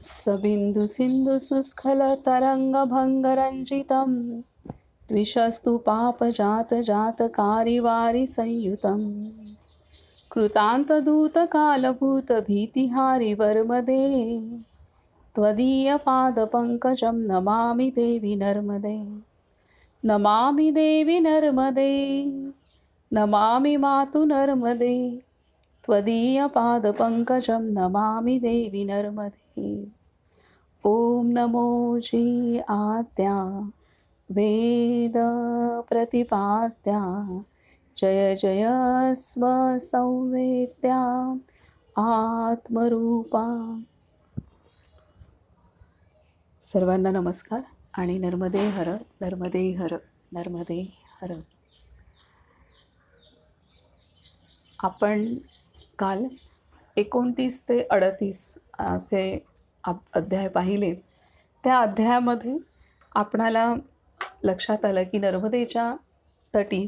सबिंदु सिंधु सुस्खल तरंग भंगरंजितम द्विषस्तु पाप जात जात कारिवारी संयुतम कृतांत दूत कालभूत भीतिहारी वर्मदे त्वदीय पाद पंकजम नमामि देवी नर्मदे नमामि देवी नर्मदे नमामि मातु नर्मदे त्वदीय पाद पंकजम नमामि देवी नर्मदे। ओम नमो श्री आद्या वेद प्रतिपाद्या जय जय स्व संवेद्या आत्मरूपा। सर्वांना नमस्कार आणि नर्मदे हर नर्मदे हर नर्मदे हर। आपण काल 29 ते 38 असे अध्याय पाहिले। त्या अध्यायामध्ये आपणाला लक्षात आलं की नर्मदेच्या तटी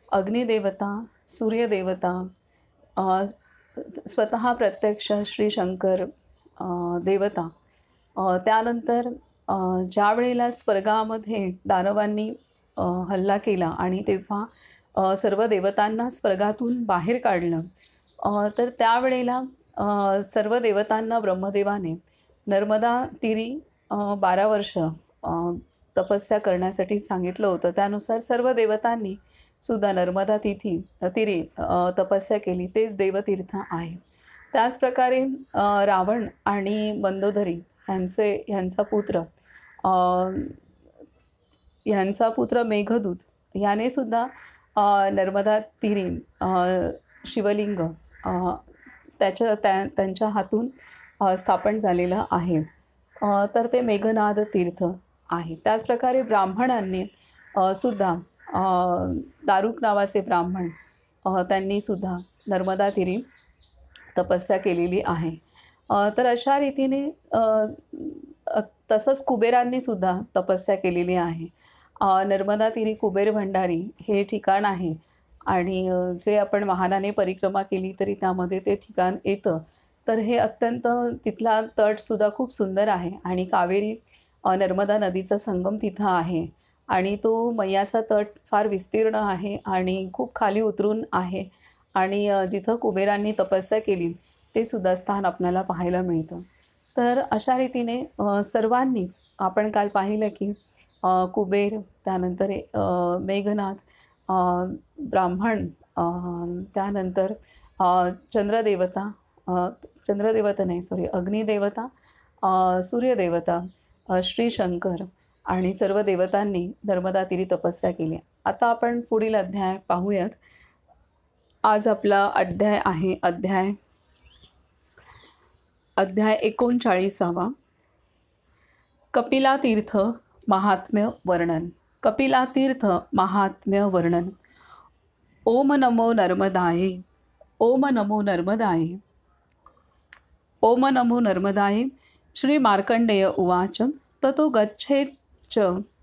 अग्निदेवता, सूर्यदेवता, स्वतः प्रत्यक्ष श्री शंकर देवता, त्यानंतर ज्या वेळेला स्वर्गामध्ये दानवांनी हल्ला केला आणि तेव्हा सर्व देवतांना स्वर्गातून बाहेर काढलं, तर त्यावेळेला सर्व देवतांना ब्रह्मदेवाने नर्मदा तीरी 12 वर्ष तपस्या करण्यासाठी सांगितलं होतं। त्यानुसार सर्व देवतांनी सुद्धा नर्मदा तीरी तपस्या केली। तेच देवतीर्थ आहे। त्याचप्रकारे रावण आणि मंदोदरी ह्यांचा पुत्र मेघदूत याने सुद्धा नर्मदा तीरी शिवलिंग त्यांच्या हातून स्थापन झालेलं आहे, तर ते मेघनाद तीर्थ आहे। त्याचप्रकारे ब्राह्मणांनी सुद्धा दारुक नावाचे ब्राह्मण त्यांनी सुद्धा नर्मदा तीरी तपस्या केलेली आहे। तर अशा रीतीने तसंच कुबेरांनी सुद्धा तपस्या केलेली आहे। नर्मदा तीरी कुबेर भंडारी हे ठिकाण आहे आणि जे आपण वाहनाने परिक्रमा केली तरी त्यामध्ये ते ठिकाण येतं। तर हे अत्यंत तिथला तटसुद्धा खूप सुंदर आहे आणि कावेरी नर्मदा नदीचा संगम तिथं आहे आणि तो मैयाचा तट फार विस्तीर्ण आहे आणि खूप खाली उतरून आहे आणि जिथं कुबेरांनी तपस्या केली ते सुद्धा स्थान आपल्याला पाहायला मिळतं। तर अशा रीतीने सर्वांनीच आपण काल पाहिलं की कुबेर, त्यानंतर मेघनाथ, ब्राह्मण, त्यानंतर अग्निदेवता, सूर्यदेवता, श्री शंकर आणि सर्व देवतांनी नर्मदा तीरी तपस्या केली। आता आपण पुढील अध्याय पाहूयात। आज आपला अध्याय आहे अध्याय 39वा, कपिलातीर्थ महात्म्य वर्णन। कपिलातीर्थ महात्म्य वर्णन। ओम नमो नर्मदाय, ओम नमो नर्मदाय, ओम नमो नर्मदाय। श्री मार्कंडेय उवाच ततो गच्छेच्च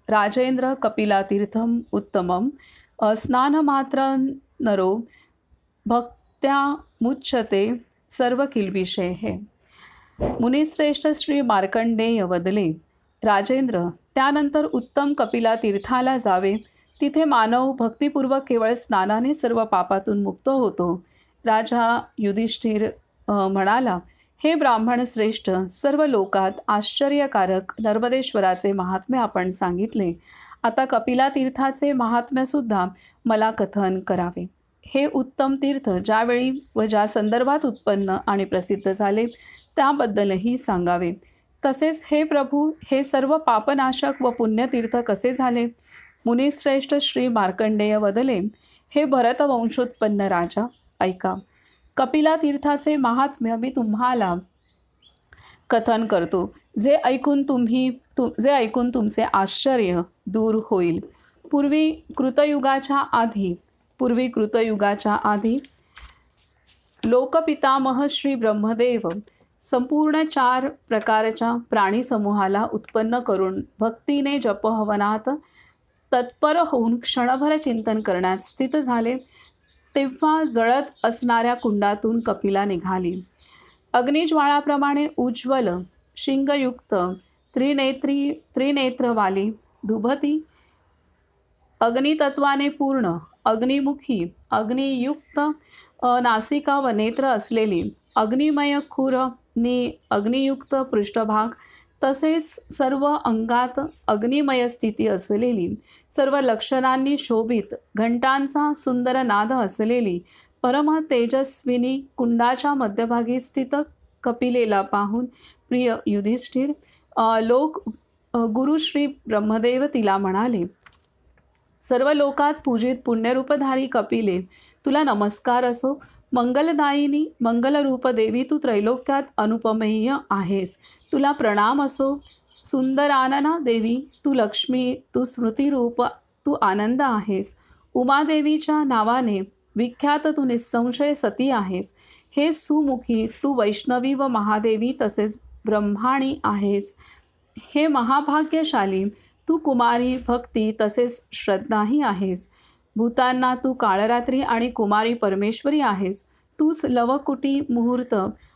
राजेंद्र कपिलातीर्थम उत्तमं स्नानमात्रं नरो भक्त्या मुच्यते सर्वकिल्बिषैः। मुनिश्रेष्ठ श्री मार्कंडेय वदले, राजेंद्र, त्यानंतर उत्तम कपिला तीर्थाला जावे। तिथे मानव भक्तिपूर्वक केवळ स्नानाने सर्व पापातून मुक्त होतो। राजा युधिष्ठिर म्हणाला, हे ब्राह्मण श्रेष्ठ, सर्व लोकात आश्चर्यकारक नर्मदेश्वराचे महात्म्य आपण सांगितले। आता कपिला तीर्थाचे महात्म्य सुद्धा मला कथन करावे। हे उत्तम तीर्थ ज्यावेळी व ज्या संदर्भात उत्पन्न आणि प्रसिद्ध झाले त्याबद्दलही सांगावे। तसेच हे प्रभू, हे सर्व पापनाशक व पुण्यतीर्थ कसे झाले? मुनिश्रेष्ठ श्री मार्कंडेय वदले, हे भरतवंशोत्पन्न राजा, ऐका। कपिला तीर्थाचे महात्म्य मी तुम्हाला कथन करतो, जे ऐकून तुमचे आश्चर्य दूर होईल। पूर्वी कृतयुगाच्या आधी लोकपितामह श्री ब्रह्मदेव संपूर्ण 4 प्रकारच्या प्राणीसमूहाला उत्पन्न करून भक्तीने जपहवनात तत्पर होऊन क्षणभर चिंतन करण्यात स्थित झाले। तेव्हा जळत असणाऱ्या कुंडातून कपिला निघाली। अग्निज्वाळाप्रमाणे उज्ज्वल शिंगयुक्त त्रिनेत्रवाली दुभती अग्नितत्वाने पूर्ण अग्निमुखी अग्नियुक्त नासिका व नेत्र असलेली अग्निमय खुर अग्नियुक्त पृष्ठभाग तसेच सर्व अंगात अग्निमय स्थिती असलेली सर्व लक्षणांनी शोभित घंटांचा सुंदर नाद असलेली परम तेजस्विनी कुंडाच्या मध्यभागी स्थित कपिलेला पाहून प्रिय युधिष्ठिर गुरु श्री ब्रह्मदेव तिला म्हणाले, सर्व लोकात पूजित पुण्यरूपधारी कपिले, तुला नमस्कार असो. मंगलदायिनी मंगलरूप देवी, तू त्रैलोक्यात अनुपमेय आहेस. तुला प्रणाम असो. सुंदरानना देवी, तू लक्ष्मी, तू स्मृतिरूप, तू आनंद आहेस. उमादेवीच्या नावाने विख्यात तू निस्संशय सती आहेस. हे सुमुखी, तू वैष्णवी व महादेवी तसेच ब्रह्माणी आहेस. हे महाभाग्यशाली, तू कुमारी भक्ती तसेच श्रद्धाही आहेस. भूतांना तू काळरात्री आणि कुमारी परमेश्वरी आहेस. तूच लवकुटी मुहूर्त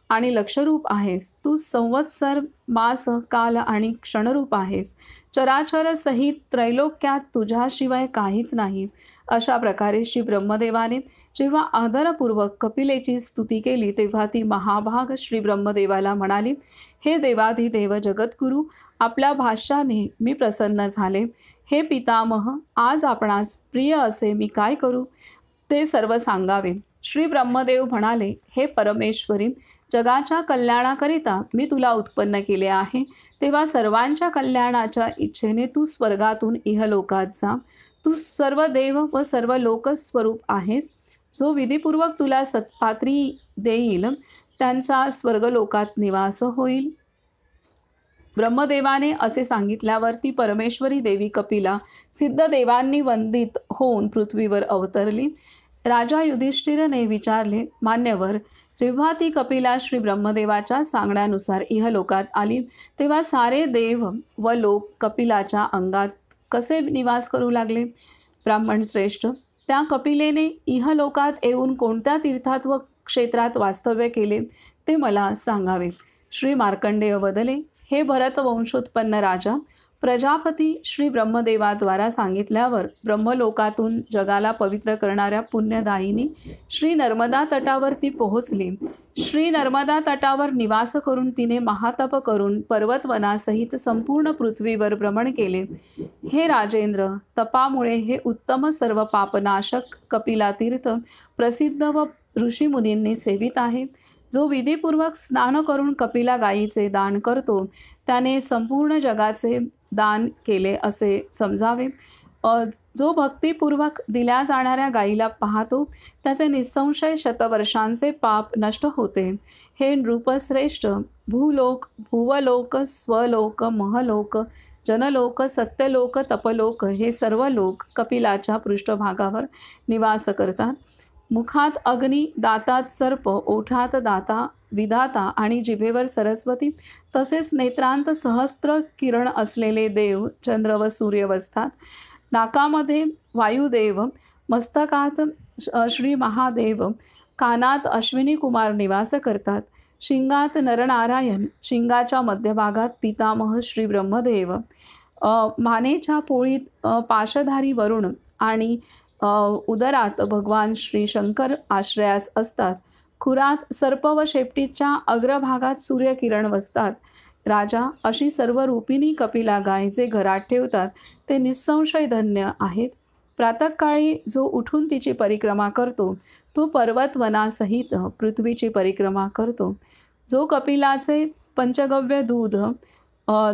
आणि लक्षरूप आहेस. तू संवत्सर मास काल आणि क्षणरूप आहेस. चराचर सहित त्रैलोक्यात तुझ्याशिवाय काहीच नाही. अशा प्रकारे श्री ब्रह्मदेवाने जेव्हा आदरपूर्वक कपिलेची स्तुती केली तेव्हा ती महाभाग श्री ब्रह्मदेवाला म्हणाली, हे देवाधिदेव जगद्गुरू, आपल्या भाष्याने मी प्रसन्न झाले. हे पितामह, आज आपणास प्रिय असे मी काय करू ते सर्व सांगावे. श्री ब्रह्मदेव म्हणाले, हे परमेश्वरी, जगाच्या कल्याणाकरिता मी तुला उत्पन्न केले आहे. तेव्हा सर्वांच्या कल्याणाच्या इच्छेने तू स्वर्गातून इहलोकात जा. तू सर्व देव व सर्व लोकस्वरूप आहेस. जो विधिपूर्वक तुला सत्पात्री देईल त्यांचा स्वर्गलोकात निवास होईल. ब्रह्मदेवाने असे सांगितल्यावर ती परमेश्वरी देवी कपिला सिद्ध देवांनी वंदित होऊन पृथ्वीवर अवतरली. राजा युधिष्ठिरने विचारले, मान्यवर, जेव्हा ती कपिला श्री ब्रह्मदेवाच्या सांगण्यानुसार इहलोकात आली तेव्हा सारे देव व लोक कपिलाच्या अंगात कसे निवास करू लागले? ब्राह्मण श्रेष्ठ, त्या कपिलेने इहलोकात येऊन कोणत्या तीर्थात व क्षेत्रात वास्तव्य केले ते मला सांगावे. श्री मार्कंडेय वदले, हे भरतवंशोत्पन्न राजा, प्रजापती श्री ब्रह्मदेवाद्वारा सांगितल्यावर ब्रह्मलोकातून जगाला पवित्र करणाऱ्या पुण्यदायिनी श्री नर्मदा तटावर ती पोहोचली. श्री नर्मदा तटावर निवास करून तिने महातप करून पर्वतवनासहित संपूर्ण पृथ्वीवर भ्रमण केले. हे राजेंद्र, तपामुळे हे उत्तम सर्व पापनाशक कपिला तीर्थ प्रसिद्ध व ऋषीमुनींनी सेवित आहे. जो विधिपूर्वक स्नान करून कपिला गायीचे दान करतो त्याने संपूर्ण जगाचे दान केले असे समजावे. जो भक्तिपूर्वक दिल्या जाणाऱ्या गायीला पाहतो त्याचे निस्संशय शतवर्षांचे पाप नष्ट होते. हे नृपश्रेष्ठ, भूलोक, भुवलोक, स्वलोक, महलोक, जनलोक, सत्यलोक, तपलोक हे सर्व लोक कपिलाच्या पृष्ठभागावर निवास करतात. मुखात अग्नी, दातात सर्प, ओठात दाता विधाता आणि जिभेवर सरस्वती तसेच नेत्रांत सहस्त्र किरण असलेले देव, चंद्र व सूर्य बसतात. नाकामध्ये वायुदेव, मस्तकात श्री महादेव, कानात अश्विनी कुमार निवास करतात. शिंगात नरनारायण, शिंगाच्या मध्यभागात पितामह श्री ब्रह्मदेव, मानेच्या पोळीत पाशधारी वरुण आणि उदरात भगवान श्री शंकर आश्रयास असतात. खुरात सर्प व शेपटीच्या अग्रभागात सूर्यकिरण वसतात. राजा, अशी सर्व रूपिणी कपिला गाय जे घरात ठेवतात ते निस्संशय धन्य आहेत. प्रातःकाळी जो उठून तिची परिक्रमा करतो तो पर्वतवनासहित पृथ्वीची परिक्रमा करतो. जो कपिलाचे पंचगव्य दूध,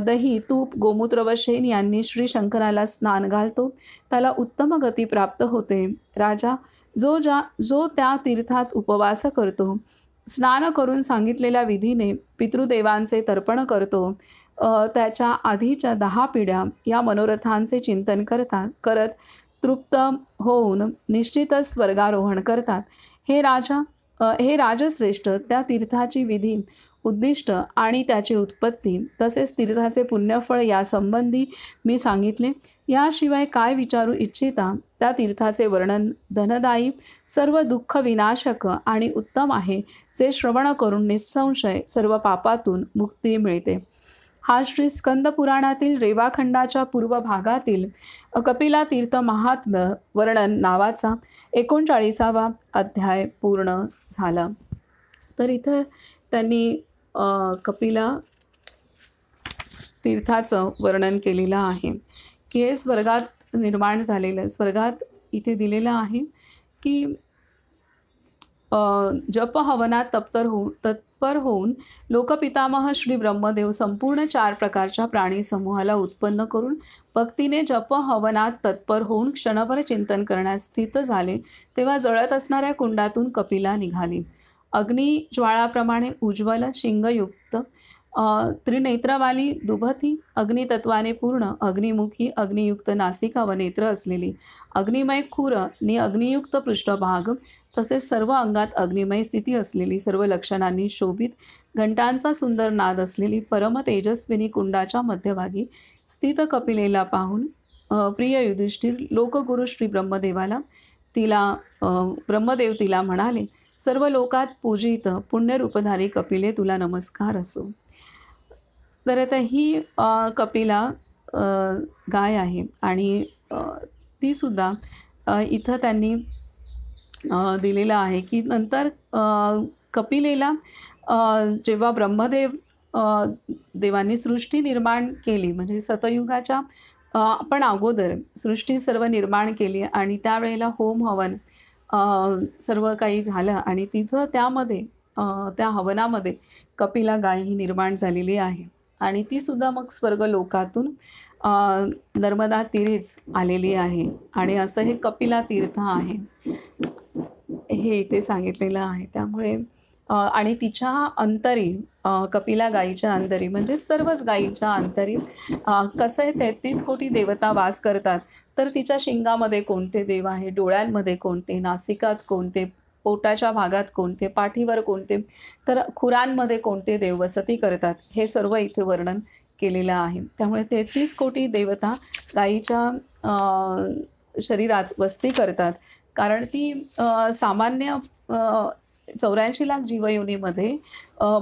दही, तूप, गोमूत्र व शेण यांनी श्री शंकराला स्नान घालतो त्याला उत्तम गती प्राप्त होते. राजा, जो त्या तीर्थात उपवास करतो, स्नान करून सांगितलेल्या विधीने पितृदेवांचे तर्पण करतो, त्याच्या आधीच्या 10 पिढ्या या मनोरथांचे चिंतन करत तृप्त होऊन निश्चितच स्वर्गारोहण करतात. हे राजश्रेष्ठ, त्या तीर्थाची विधी उद्दिष्ट आणि त्याची उत्पत्ती तसेच तीर्थाचे पुण्यफळ यासंबंधी मी सांगितले. याशिवाय काय विचारू इच्छिता त्या तीर्थाचे वर्णन धनदायी, सर्व दुःख विनाशक आणि उत्तम आहे, जे श्रवण करून निःसंशय सर्व पापातून मुक्ती मिळते. हा श्री स्कंद पुराणातील रेवाखंडाच्या पूर्व भागातील कपिला तीर्थ महात्म्य वर्णन नावाचा 39वा अध्याय पूर्ण झाला. तर इथं त्यांनी कपिला तीर्थाचं वर्णन केलेलं आहे की हे स्वर्गात निर्माण झालेलं, स्वर्गात इथे दिलेलं आहे की जप हवनात तत्पर होऊन लोकपितामह श्री ब्रह्मदेव संपूर्ण 4 प्रकारच्या प्राणी समूहाला उत्पन्न करून भक्तीने जप हवनात तत्पर होऊन क्षणभर चिंतन करण्यास स्थित झाले. तेव्हा जळत असणाऱ्या कुंडातून कपिला निघाली. अग्नी ज्वाळाप्रमाणे उज्ज्वल शिंगयुक्त, त्रिनेत्रवाली दुभती, अग्नितत्वाने पूर्ण, अग्निमुखी, अग्नियुक्त नासिका व नेत्र असलेली, अग्निमय खुर नि अग्नियुक्त पृष्ठभाग, तसेच सर्व अंगात अग्निमय स्थिती असलेली, सर्व लक्षणांनी शोभित, घंटांचा सुंदर नाद असलेली, परम तेजस्विनी कुंडाच्या मध्यभागी स्थित कपिलेला पाहून प्रिय युधिष्ठिर लोकगुरु श्री ब्रह्मदेव तिला म्हणाले, सर्व लोकात पूजित पुण्यरूपधारी कपिले, तुला नमस्कार असो. तर आता ही कपिला गाय आहे आणि ती सुद्धा इथं त्यांनी दिलेलं आहे की नंतर कपिलेला जेव्हा देवांनी सृष्टी निर्माण केली, म्हणजे सतयुगाच्या पण अगोदर सृष्टी सर्व निर्माण केली आणि त्यावेळेला होम हवन सर्व काही झालं आणि तिथं त्यामध्ये त्या हवनामध्ये कपिला गाय ही निर्माण झालेली आहे आणि ती सुद्धा मग स्वर्ग लोकातून नर्मदा तीरेच आलेली आहे आणि असं हे कपिला तीर्थ आहे हे इथे सांगितलेलं आहे. त्यामुळे आणि तिच्या अंतरी कपिला गायीच्या अंतरी म्हणजे सर्वच गायीच्या अंतरी कसं आहे 33 कोटी देवता वास करतात. तर तिच्या शिंगामध्ये कोणते देव आहे, डोळ्यांमध्ये कोणते, नासिकात कोणते, पोटाच्या भागात कोणते, पाठीवर कोणते, तर खुरांमध्ये कोणते देव वसती करतात, हे सर्व इथे वर्णन केलेलं आहे. त्यामुळे 33 कोटी देवता गायीच्या शरीरात वस्ती करतात कारण ती सामान्य 84 लाख जीवयोनीमध्ये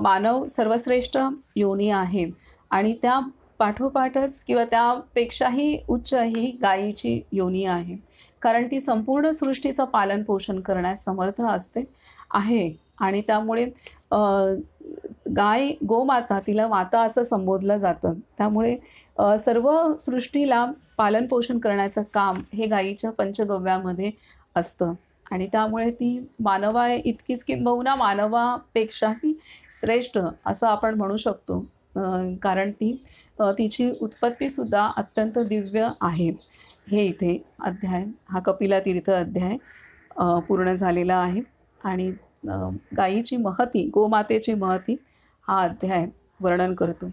मानव सर्वश्रेष्ठ योनी आहे आणि त्या पाठोपाठच किंवा त्यापेक्षाही उच्च ही गायीची योनी आहे कारण ती संपूर्ण सृष्टीचं पालन पोषण करण्यास समर्थ आहे आणि त्यामुळे गोमाता, तिला माता असं संबोधलं जातं. त्यामुळे सर्व सृष्टीला पालन पोषण करण्याचं काम हे गायीच्या पंचगव्यामध्ये असतं आणि त्यामुळे ती मानवा इतकीच किंबहुना मानवापेक्षाही श्रेष्ठ असं आपण म्हणू शकतो कारण तिची उत्पत्तीसुद्धा अत्यंत दिव्य आहे. हे इथे अध्याय हा कपिला तीर्थ अध्याय पूर्ण झालेला आहे आणि गायीची महती, गोमातेची महती हा अध्याय वर्णन करतो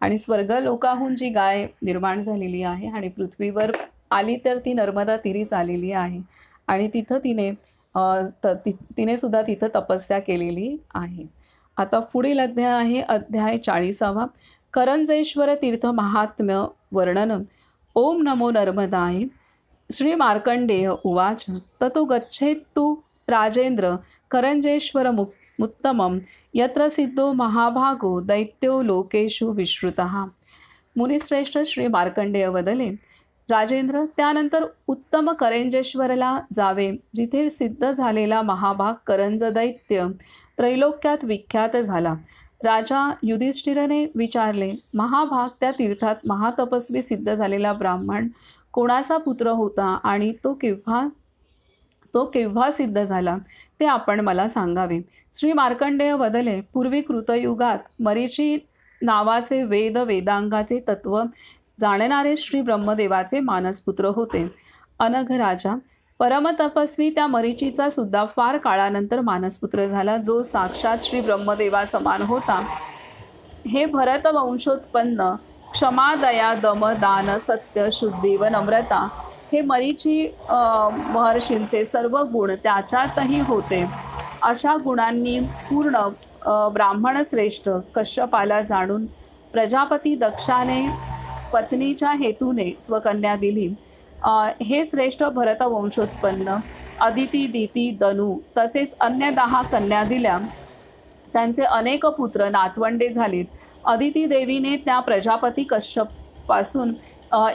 आणि स्वर्गलोकाहून जी गाय निर्माण झालेली आहे आणि पृथ्वीवर आली तर ती नर्मदा तीरीच आलेली आहे आणि तिथं तिने सुद्धा तिथं तपस्या केलेली आहे. आता पुढील अध्याय आहे अध्याय 40वा करंजेश्वर तीर्थ महात्म्य वर्णन. ओम नमो नर्मदाय. श्री मार्कंडेय उवाच ततो गच्छेत्तु राजेंद्र करंजेश्वर मुत्तमं यत्र सिद्धो महाभागो दैत्यो लोकेषु विश्रुतः. मुनिश्रेष्ठ श्री मार्कंडेय वदले, राजेंद्र त्यानंतर उत्तम करंजेश्वरला जावे, जिथे सिद्ध झालेला महाभाग करंज दैत्य त्रैलोक्यात विख्यात झाला. राजा युधिष्ठिरने विचारले, महाभाग त्या तीर्थात महातपस्वी सिद्ध झालेला ब्राह्मण कोणाचा पुत्र होता आणि तो केव्हा सिद्ध झाला ते आपण मला सांगावे. श्री मार्कंडेय वदले, पूर्वी कृतयुगात मरीची नावाचे वेदांगाचे तत्व जाणणारे श्री ब्रह्मदेवाचे मानसपुत्र होते. अनघ राजा परमतपस्वी त्या मरीचीचा सुद्धा फार काळानंतर मानसपुत्र झाला, जो साक्षात श्री ब्रह्मदेवा समान होता. हे भरत वंशोत्पन्न क्षमा दया दम दान सत्य शुद्धी व नम्रता हे मरीची महर्षींचे सर्व गुण त्याच्यातही होते. अशा गुणांनी पूर्ण ब्राह्मण श्रेष्ठ कश्यपाला जाणून प्रजापती दक्षाने पत्नीच्या हेतूने स्वकन्या दिली. हे श्रेष्ठ भरत वंशोत्पन्न अदिती, दिती, दनू तसेच अन्य 10 कन्या दिल्या. त्यांचे अनेक पुत्र नातवंडे झालीत. अदिती देवीने त्या प्रजापती कश्यपासून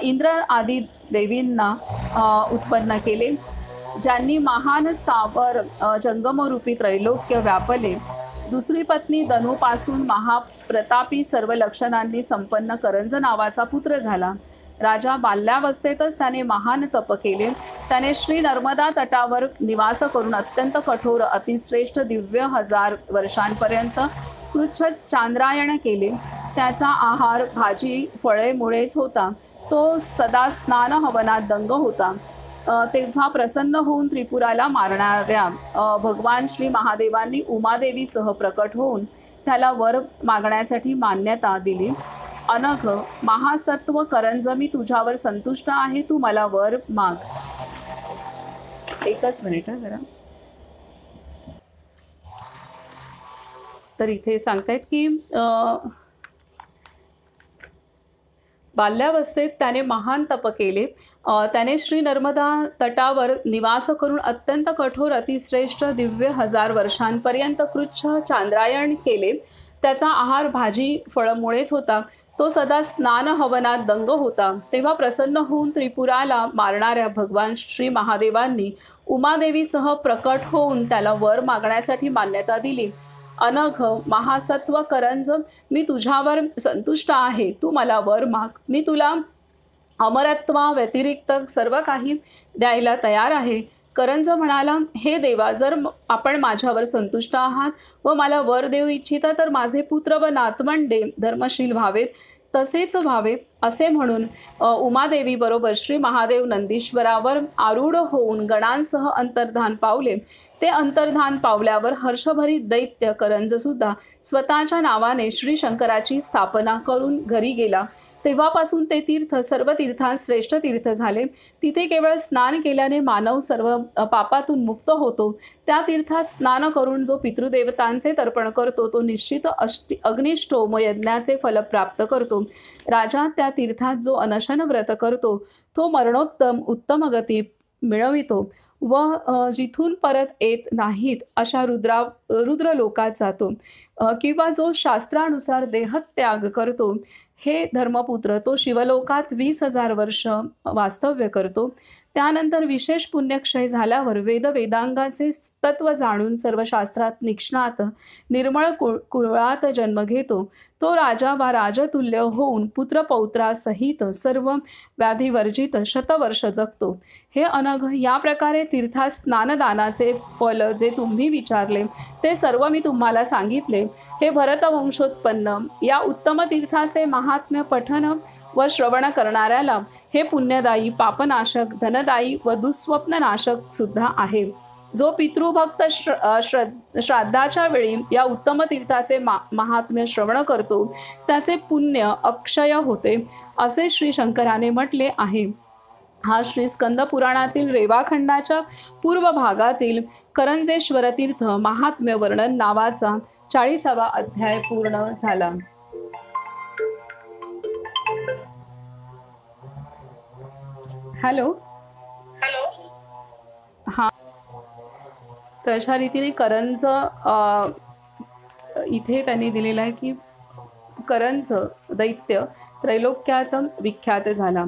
इंद्र आदी देवींना उत्पन्न केले, ज्यांनी महान स्थावर जंगमरूपी त्रैलोक्य व्यापले. दुसरी पत्नी दनूपासून महाप्रतापी सर्व लक्षणांनी संपन्न करंज नावाचा पुत्र झाला. राजा बाल्यावस्थेतच त्याने महान तप केले. त्याने श्री नर्मदा तटावर निवास करून अत्यंत कठोर अतिश्रेष्ठ दिव्य 1000 वर्षांपर्यंत कृच्छ चांद्रायण केले. त्याचा आहार भाजी फळे मुळेच होता. तो सदा स्नान हवनात दंग होता. तेव्हा प्रसन्न होऊन त्रिपुराला मारणाऱ्या भगवान श्री महादेवांनी उमादेवीसह प्रकट होऊन त्याला वर मागण्यासाठी मान्यता दिली. अनघ महासत्व करंज, मी तुझ्यावर संतुष्ट आहे, तू मला वर माग. एकच मिनिट जरा. तर इथे सांगतायत की बाल्यावस्थेत त्याने महान तप केले. त्याने श्री नर्मदा तटावर निवास करून अत्यंत कठोर अतिश्रेष्ठ दिव्य 1000 वर्षांपर्यंत कृच्छ चांद्रायण केले. त्याचा आहार भाजी फळमुळेच होता. तो सदा स्नान हवनात दंग होता. तेव्हा प्रसन्न होऊन त्रिपुराला मारणाऱ्या भगवान श्री महादेवांनी उमादेवीसह प्रकट होऊन त्याला वर मागण्यासाठी मान्यता दिली. अनघ महासत्व करंज, मी तुझ्यावर संतुष्ट आहे, तू मला वर माग. मी तुला अमरत्वा व्यतिरिक्त सर्व काही द्यायला तयार आहे. करंज म्हणाला, हे देवा, जर आपण माझ्यावर संतुष्ट आहात व मला वर देऊ इच्छिता तर माझे पुत्र व नातवंडे धर्मशील व्हावेत, तसेच व्हावे. असे म्हणून उमादेवी बरोबर श्री महादेव नंदीश्वरावर आरूढ होऊन गणांसह अंतर्धान पावले. ते अंतर्धान पावल्यावर हर्षभरीत दैत्य करंज सुद्धा स्वतःच्या नावाने श्री शंकराची स्थापना करून घरी गेला. तेव्हापासून ते तीर्थ सर्व तीर्थांत श्रेष्ठ तीर्थ झाले. तिथे केवळ स्नान केल्याने मानव सर्व पापातून मुक्त होतो. त्या तीर्थात स्नान करून जो पितृदेवतांचे तर्पण करतो तो निश्चित अग्निष्टोम यज्ञाचे फल प्राप्त करतो. राजा, त्या तीर्थात जो अनशन व्रत करतो तो मरणोत्तम उत्तम गती मिळवितो व जिथून परत येत नाहीत अशा रुद्रलोकात जातो. किंवा जो शास्त्रानुसार देहत्याग करतो, हे धर्मपुत्र, तो शिवलोकात 20,000 वर्ष वास्तव्य करतो. त्यानंतर विशेष पुण्यक्षय झाल्यावर वेदांगाचे तत्व जाणून सर्व शास्त्रात निष्णात निर्मळ कुळात जन्म घेतो. तो राजा वा राजतुल्य होऊन पुत्रपौत्रासहित सर्व व्याधिवर्जित शतवर्ष जगतो. हे अनघ, या प्रकारे तीर्थात स्नानदानाचे फल जे तुम्ही विचारले ते सर्व मी तुम्हाला सांगितले. हे भरतवंशोत्पन्न, या उत्तम तीर्थाचे महात्म्य पठन व श्रवण करणाऱ्याला हे पुण्यदायी, पापनाशक, धनदायी व दुःस्वप्ननाशक सुद्धा आहे. जो पितृभक्त श्राद्धाच्या वेळी या उत्तम तीर्थाचे महात्म्य श्रवण करतो त्याचे पुण्य अक्षय होते, असे श्री शंकराने म्हटले आहे. हा श्री स्कंद पुराणातील रेवाखंडाच्या पूर्व भागातील करंजेश्वर तीर्थ महात्म्य वर्णन नावाचा 40वा अध्याय पूर्ण झाला. हॅलो. हा, तर अशा रीतीने करंज इथे त्यांनी दिलेला आहे की करंज दैत्य त्रैलोक्यात विख्यात झाला.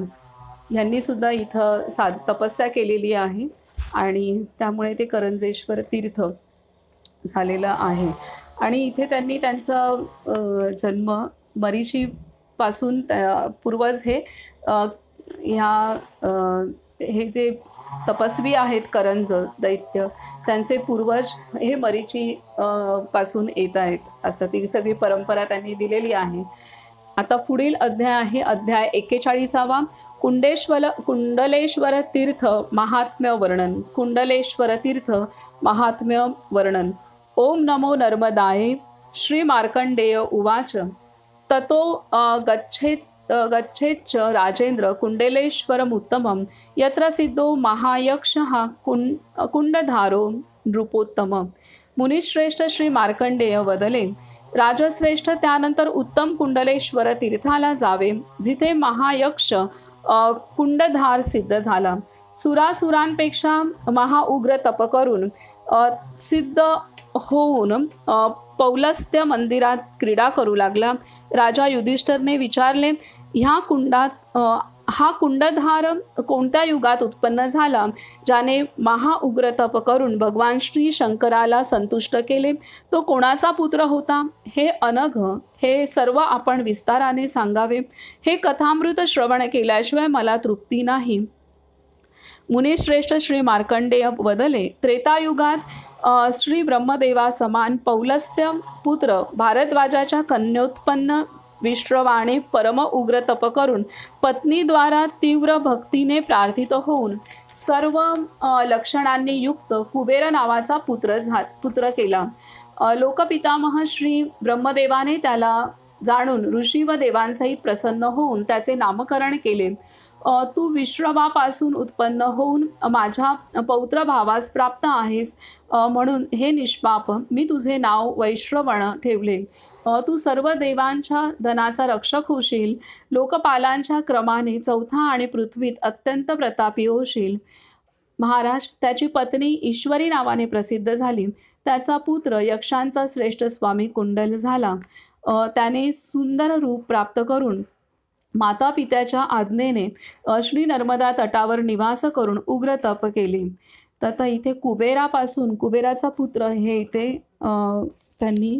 यांनी सुद्धा इथं तपस्या केलेली आहे आणि त्यामुळे ते करंजेश्वर तीर्थ झालेलं आहे. आणि इथे त्यांनी त्यांचा जन्म मरीचीपासून पूर्वज हे जे तपस्वी आहेत करंज दैत्य, त्यांचे पूर्वज हे मरीची पासून येत आहेत, असं ती सगळी परंपरा त्यांनी दिलेली आहे. आता पुढील अध्याय आहे अध्याय 41वा, कुंडलेश्वर तीर्थ महात्म्य वर्णन. कुंडलेश्वर तीर्थ महात्म्य वर्णन. ओम नमो नर्मदाये. श्री मार्कंडेय उवाच. ततो गच्छेच्च राजेंद्र कुंडलेश्वरमुत्तमं यत्र सिद्धो महायक्षः कुंडधारो नृपोत्तम. मुनिश्रेष्ठ श्री मार्कंडेय वदले, राजश्रेष्ठ त्यानंतर उत्तम कुंडलेश्वर तीर्थाला जावे, जिथे महायक्ष कुंडधार सिद्ध झाला. सुरासुरांपेक्षा महाउग्र तप करून सिद्ध होऊन पौलस्त्य मंदिरात क्रीडा करू लागला. राजा युधिष्ठिरने विचारले, हा कुंडधार कोणत्या युगात उत्पन्न झाला, ज्याने महाउग्र तप करून भगवान श्री शंकराला संतुष्ट केले? तो कोणाचा पुत्र होता? हे अनघ, हे सर्व आपण विस्ताराने सांगावे. हे कथामृत श्रवण केल्याशिवाय मला तृप्ती नाही. मुनिश्रेष्ठ श्री मार्कंडेय वदले, त्रेतायुगात श्री ब्रह्मदेवा समान पौलस्त्य पुत्र भारद्वाजाच्या कन्योत्पन्न विश्रवाने परम उग्र तप करून पत्नीद्वारा तीव्र भक्तीने प्रार्थित होऊन सर्व लक्षणांनी युक्त कुबेर नावाचा पुत्र केला. लोकपितामह श्री ब्रह्मदेवाने त्याला जाणून ऋषी व देवांसहित प्रसन्न होऊन त्याचे नामकरण केले. तू विश्रवापासून उत्पन्न होऊन माझ्या पौत्र भावास प्राप्त आहेस, म्हणून हे निष्पाप मी तुझे नाव वैश्रवण ठेवले. तू सर्व देवांच्या धनाचा रक्षक होशील, लोकपालांच्या क्रमाने चौथा आणि पृथ्वीत अत्यंत प्रतापी होशील. महाराज, त्याची पत्नी ईश्वरी नावाने प्रसिद्ध झाली. त्याचा पुत्र यक्षांचा श्रेष्ठ स्वामी कुंडल झाला. त्याने सुंदर रूप प्राप्त करून माता पित्याच्या आज्ञेने श्री नर्मदा तटावर निवास करून उग्र तप केले. तर इथे कुबेराचा पुत्र हे इथे त्यांनी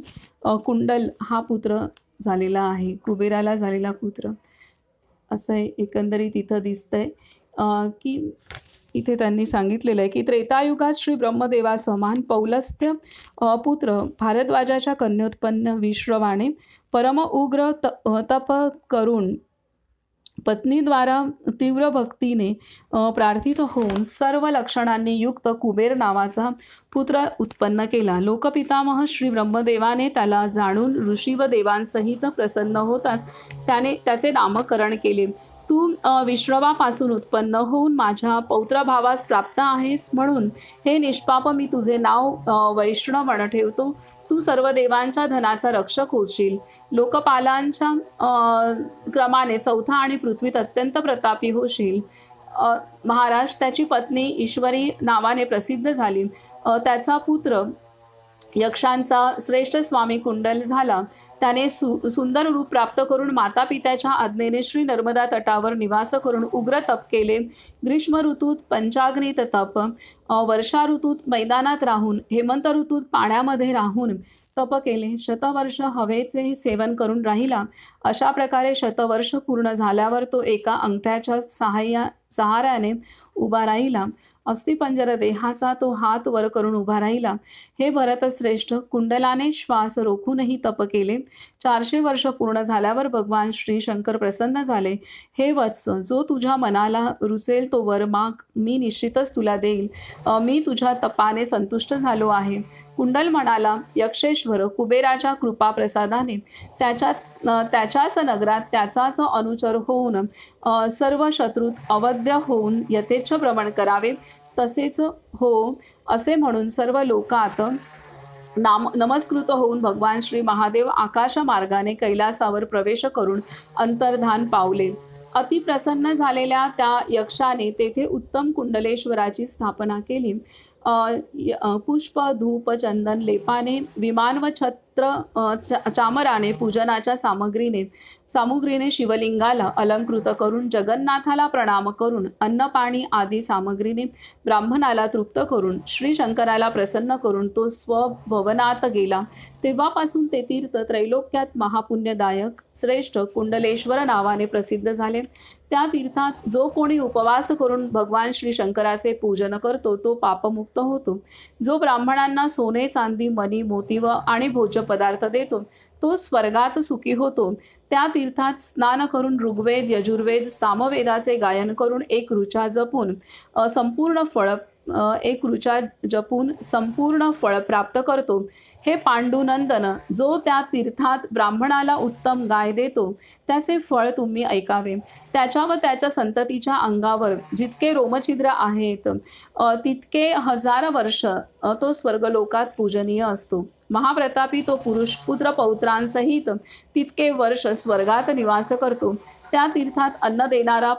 कुंडल हा पुत्र झालेला आहे, कुबेराला झालेला पुत्र असं एकंदरीत इथं दिसतंय. की इथे त्यांनी सांगितलेलं आहे की त्रेतायुगात श्री ब्रह्मदेवा समान पौलस्त्य पुत्र भारद्वाजाच्या कन्योत्पन्न विश्रवाने परम उग्र तप करून पत्नीद्वारा तीव्र भक्तीने प्रार्थित होऊन सर्व लक्षणांनी युक्त कुबेर नावाचा पुत्र उत्पन्न केला. लोकपितामह श्री ब्रह्मदेवाने त्याला जाणून ऋषी व देवांसहित प्रसन्न होताच त्याचे नामकरण केले. तू विश्रवापासून उत्पन्न होऊन माझ्या पौत्रभावास प्राप्त आहेस, म्हणून हे निष्पाप मी तुझे नाव वैष्णवण ठेवतो. तू सर्व देवांच्या धनाचा रक्षक होशील, लोकपालांच्या क्रमाने चौथा आणि पृथ्वीत अत्यंत प्रतापी होशील. महाराज, त्याची पत्नी ईश्वरी नावाने प्रसिद्ध झाली. त्याचा पुत्र यक्षांचा श्रेष्ठ स्वामी कुंडल झाला. त्याने सुंदर रूप प्राप्त करून माता पित्याच्या आज्ञेने श्री नर्मदा तटावर निवास करून उग्र तप केले. ग्रीष्म ऋतूत पंचाग्नीत तप, वर्षा ऋतूत मैदानात राहून, हेमंत ऋतूत पाण्यामध्ये राहून तप केले. शतवर्ष हवेचे सेवन करून राहिला. अशा प्रकारे शतवर्ष पूर्ण झाल्यावर तो एका अंगठ्याच्या सहाऱ्याने उभा राहिला. अस्थिपंजर देहाचा तो हात वर करून उभा राहिला. हे भरतश्रेष्ठ, कुंडलाने श्वास रोखूनही तप केले. 400 वर्ष पूर्ण झाल्यावर भगवान श्री शंकर प्रसन्न झाले. हे वत्स, जो तुझ्या मनाला रुचेल तो वर माग, मी निश्चितच तुला देईल. मी तुझ्या तपाने संतुष्ट झालो आहे. कुंडल म्हणाला, यक्षेश्वर, कुबेराच्या कृपा प्रसादाने त्याच्याच नगरात त्याचाच अनुचर होऊन सर्व शत्रूत अवध्य होऊन यथेच्छ भ्रमण करावे. तसेच हो असे म्हणून सर्व लोकात नमस्कृत होऊन भगवान श्री महादेव आकाश मार्गाने कैलासावर प्रवेश करून अंतर्धान पावले. अतिप्रसन्न झालेल्या त्या यक्षाने तेथे उत्तम कुंडलेश्वराची स्थापना केली. पुष्प, धूप, चंदन लेपाने, विमान व छत्र चामराने, पूजनाच्या सामुग्रीने शिवलिंगाला अलंकृत करून, जगन्नाथाला प्रणाम करून, अन्नपाणी आदी सामग्रीने ब्राह्मणाला तृप्त करून, श्री शंकराला प्रसन्न करून तो स्वभवनात गेला. तेव्हापासून ते तीर्थ त्रैलोक्यात महापुण्यदायक श्रेष्ठ कुंडलेश्वर नावाने प्रसिद्ध झाले. त्या तीर्थात जो कोणी उपवास करून भगवान श्री शंकराचे पूजन करतो तो पापमुक्त होतो. जो ब्राह्मणांना सोने, चांदी, मणी, मोती आणि भोज्य पदार्थ देतो तो स्वर्गात सुखी होतो. त्या तीर्थात स्नान करून ऋग्वेद, यजुर्वेद, सामवेदाचे गायन करून एक ऋचा जपून संपूर्ण फळ एक ऋचा जपून संपूर्ण फळ प्राप्त करतो. हे पांडुनंदन, जो त्या तीर्थात ब्राह्मणाला उत्तम गाय देतो त्याचे फळ तुम्ही ऐकावे. त्याच्या व त्याच्या संततीच्या अंगावर जितके रोमछिद्र आहेत तितके हजार वर्ष तो स्वर्गलोकात पूजनीय असतो. महाप्रतापी तो पुरुष पुत्र पौत्रांसहित तितके वर्ष स्वर्गात निवास करतो. त्या तीर्थात अन्न देणारा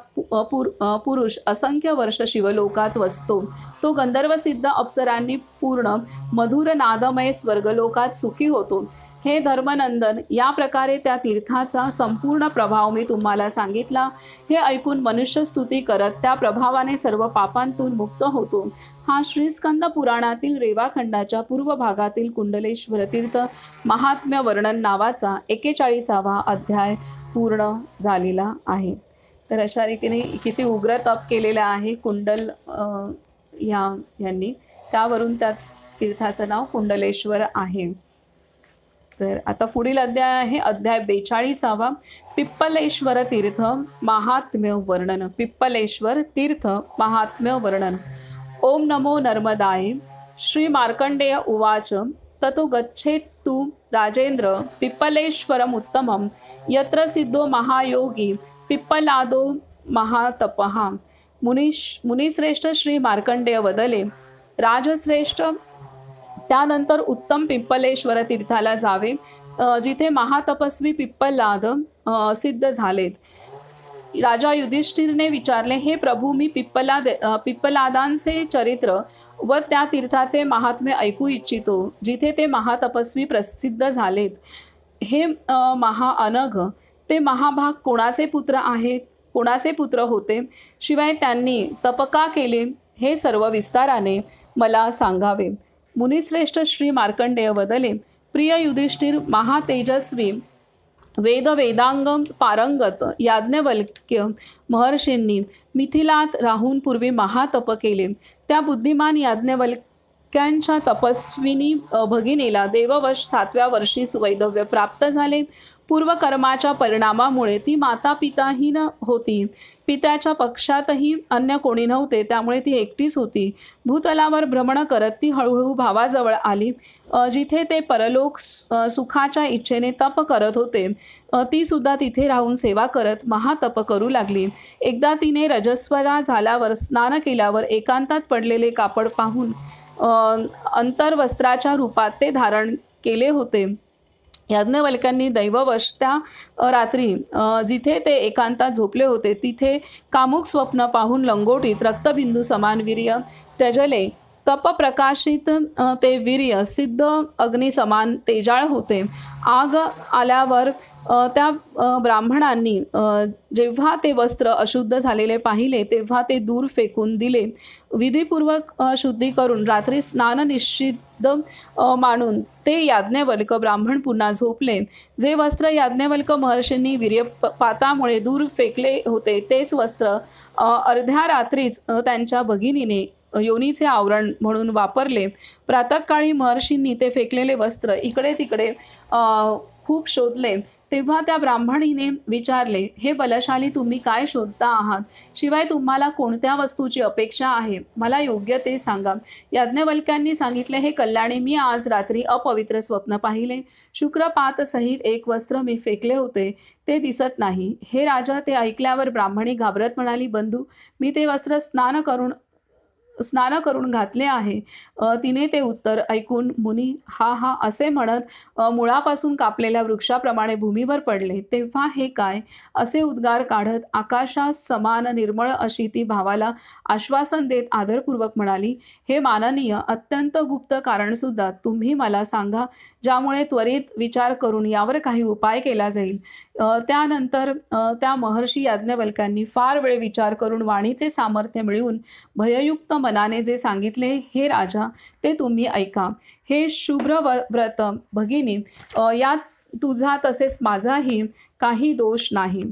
पुरुष असंख्य वर्ष शिवलोकात वसतो. तो गंधर्वसिद्ध अप्सरांनी पूर्ण मधुर नादमय स्वर्गलोकात सुखी होतो. हे धर्मनंदन, या प्रकारे त्या तीर्थाचा संपूर्ण प्रभाव मी तुम्हाला सांगितला. हे ऐकून मनुष्य स्तुती करत त्या प्रभावाने सर्व पापांतून मुक्त होतो. हा श्रीस्कंद पुराणातील रेवाखंडाच्या पूर्व भागातील कुंडलेश्वर तीर्थ महात्म्य वर्णन नावाचा 41वा अध्याय पूर्ण झालेला आहे. तर अशा रीतीने किती उग्र तप केलेलं आहे कुंडल यांनी, त्यावरून त्या तीर्थाचं नाव कुंडलेश्वर आहे. तर आता पुढील अध्याय आहे अध्याय 42वा, पिप्पलेश्वर तीर्थ महात्म्य वर्णन. पिप्पलेश्वर तीर्थ महात्म्य वर्णन. ओम नमो नर्मदाय. श्री मार्कंडेय उवाच. ततो गच्छेत्तु राजेंद्र पिप्पलेश्वरम उत्तमम यत्र सिद्धो महायोगी पिप्पलादो महातपः. मुनिश्रेष्ठ श्री मार्कंडेय वदले, राजश्रेष्ठ, त्यानंतर उत्तम पिप्पलेश्वर तीर्थाला जावे जिथे महातपस्वी पिप्पलाद सिद्ध झालेत. राजा युधिष्ठिरने विचारले, हे प्रभू, मी पिप्पलादांचे चरित्र व त्या तीर्थाचे महात्म्य ऐकू इच्छितो जिथे ते महातपस्वी प्रसिद्ध झालेत. हे महाअनघ, ते महाभाग कोणाचे पुत्र आहेत, कोणाचे पुत्र होते, शिवाय त्यांनी तप का केले, हे सर्व विस्ताराने मला सांगावे. मुनिश्रेष्ठ श्री मार्कंडेय वदले, प्रिय युधिष्ठिर, महातेजस्वी वेदांग पारंगत याज्ञवल्क्य महर्षींनी मिथिलात राहून पूर्वी महातप केले. त्या बुद्धिमान याज्ञवल्क्यांच्या तपस्विनी भगिनीला देववश 7व्या वर्षीच वैधव्य प्राप्त झाले. पूर्वकर्माच्या परिणामामुळे ती माता पिताहीन होती. पित्याच्या पक्षातही अन्य कोणी नव्हते, त्यामुळे ती एकटीच होती. भूतलावर भ्रमण करत ती हळूहळू भावाजवळ आली जिथे ते परलोक सुखाच्या इच्छेने तप करत होते. ती सुद्धा तिथे राहून सेवा करत महातप करू लागली. एकदा तिने रजस्वला झाल्यावर स्नान केल्यावर एकांतात पडलेले कापड पाहून अंतर्वस्त्राच्या रूपात ते धारण केले होते. याज्ञवल्क्यांनी दैववश त्या रात्री जिथे ते एकांतात झोपले होते तिथे कामुक स्वप्न पाहून लंगोटीत रक्तबिंदू समान वीर्य त्यजले. तप प्रकाशित ते वीर्य सिद्ध अग्नी समान तेजाळ होते. आग आल्यावर त्या ब्राह्मणांनी जेव्हा ते वस्त्र अशुद्ध झालेले पाहिले तेव्हा ते दूर फेकून दिले. विधीपूर्वक शुद्धी करून रात्री स्नान निषिद्ध मानून ते याज्ञवल्क ब्राह्मण पुन्हा झोपले. जे वस्त्र याज्ञवल्क महर्षींनी वीर्यपातामुळे दूर फेकले होते तेच वस्त्र अर्ध्या रात्रीच त्यांच्या भगिनीने योनीचे आवरण म्हणून वापरले. प्रातःकाळी महर्षींनी ते फेकलेले वस्त्र इकडे तिकडे खूप शोधले. तेव्हा त्या ब्राह्मणीने विचारले, हे बलशाली, तुम्ही काय शोधता आहात? शिवाय तुम्हाला कोणत्या वस्तूची अपेक्षा आहे? मला योग्य ते सांगा. याज्ञवल्क्यांनी सांगितले, हे कल्याणी, मी आज रात्री अपवित्र स्वप्न पाहिले. शुक्रपात सहित एक वस्त्र मी फेकले होते, ते दिसत नाही. हे राजा, ते ऐकल्यावर ब्राह्मणी घाबरत म्हणाली, बंधू, मी ते वस्त्र स्नान करून घातले आहे. तिने ते उत्तर ऐकून मुनी हा हा असे म्हणत मुळापासून कापलेल्या वृक्षाप्रमाणे भूमीवर पडले. तेव्हा हे काय असे उद्गार काढत आकाशास समान निर्मळ अशी ती भावाला आश्वासन देत आदरपूर्वक म्हणाली, हे माननीय, अत्यंत गुप्त कारणसुद्धा तुम्ही मला सांगा, ज्यामुळे त्वरित विचार करून यावर काही उपाय केला जाईल. त्यानंतर त्या महर्षी याज्ञवल्क्यांनी फार वेळ विचार करून वाणीचे सामर्थ्य मिळवून भययुक्त मनाने जे सांगितले, हे राजा, ते तुम्ही ऐका. हे शुभ्र व्रत भगिनी, यात तुझा तसेच माझाही काही दोष नाही.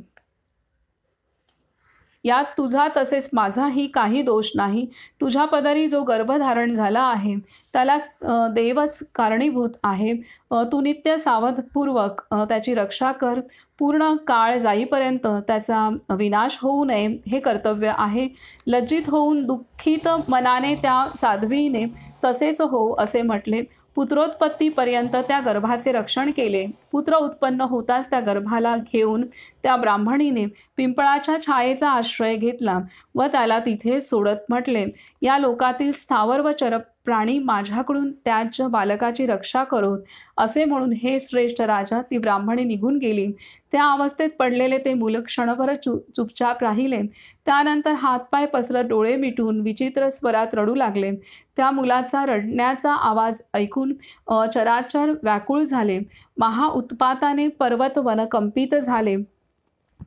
यात तुझा तसेच माझाही काही दोष नाही. तुझ्या पदरी जो गर्भधारण झाला आहे त्याला देवच कारणीभूत आहे. तू नित्य सावधपूर्वक त्याची रक्षा कर. पूर्ण काळ जाईपर्यंत त्याचा विनाश होऊ नये हे कर्तव्य आहे. लज्जित होऊन दुःखित मनाने त्या साध्वीने तसेच हो असे म्हटले. पुत्रोत्पत्तीपर्यंत त्या गर्भाचे रक्षण केले. पुत्र उत्पन्न होताच त्या गर्भाला घेऊन त्या ब्राह्मणीने पिंपळाच्या छायेचा आश्रय घेतला व त्याला तिथे सोडत म्हटले, या लोकातील स्थावर व चर प्राणी माझ्याकडून त्याच्या बालकाची रक्षा करोत. असे म्हणून हे श्रेष्ठ राजा ती ब्राह्मणी निघून गेली. त्या अवस्थेत पडलेले ते मूल क्षणभर चुपचाप राहिले. त्यानंतर हातपाय पसरत डोळे मिटून विचित्र स्वरात रडू लागले. त्या मुलाचा रडण्याचा आवाज ऐकून चराचर व्याकुळ झाले. महाउत्पाताने पर्वत वन कंपित झाले.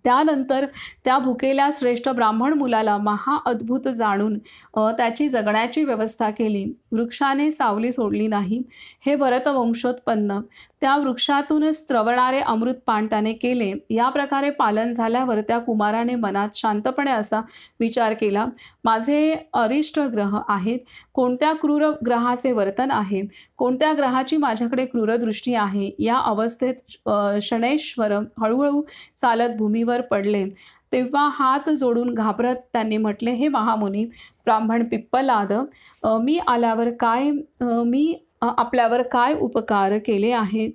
त्यानंतर त्या भुकेल्या श्रेष्ठ ब्राह्मण मुलाला महाअद्भुत जाणून त्याची जगण्याची व्यवस्था केली. वृक्षाने सावली सोडली नाही. हे भरतवंशोत्पन्न त्या वृक्षातून स्त्रवणारे अमृतपान त्याने केले. या प्रकारे पालन झाल्यावर त्या कुमाराने मनात शांतपणे असा विचार केला, माझे अरिष्ट ग्रह आहेत. कोणत्या क्रूर ग्रहाचे वर्तन आहे, कोणत्या ग्रहाची माझ्याकडे क्रूरदृष्टी आहे. या अवस्थेत शनैश्वर हळूहळू चालत भूमीवर पडले. तेव्हा हात जोडून घाबरत त्यांनी म्हटले, हे महामुनी ब्राह्मण पिप्पलाद, मी आपल्यावर काय उपकार केले आहेत,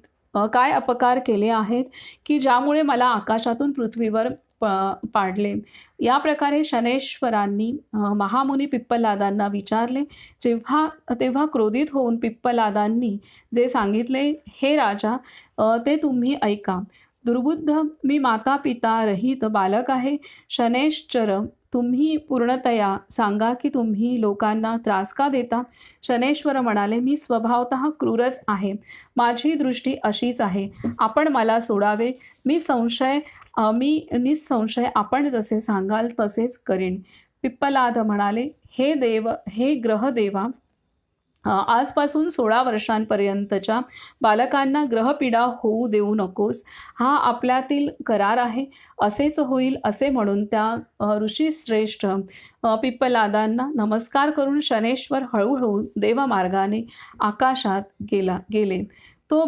काय अपकार केले आहेत की ज्यामुळे मला आकाशातून पृथ्वीवर पाडले. या प्रकारे शनैश्वरांनी महामुनी पिप्पलादांना विचारले. तेव्हा क्रोधित होऊन पिप्पलादांनी जे सांगितले, हे राजा ते तुम्ही ऐका. दुर्बुद्ध मी माता पिता रहित बालक आहे. शनैश्चर तुम्ही पूर्णतया सांगा की तुम्ही लोकांना त्रास का देता. शनैश्वर म्हणाले, मी स्वभावतः क्रूरच आहे. माझी दृष्टी अशीच आहे. आपण मला सोडावे. मी निसंशय आपण जसे सांगाल तसेच करीन. पिप्पलाद म्हणाले, हे ग्रहदेवा, आजपासून 16 वर्षांपर्यंतच्या बालकांना ग्रहपीडा होऊ देऊ नकोस. हा आपल्यातील करार आहे. असेच होईल असे म्हणून त्या ऋषीश्रेष्ठ पिप्पलादांना नमस्कार करून शनैश्वर हळूहळू देवमार्गाने आकाशात गेले. तो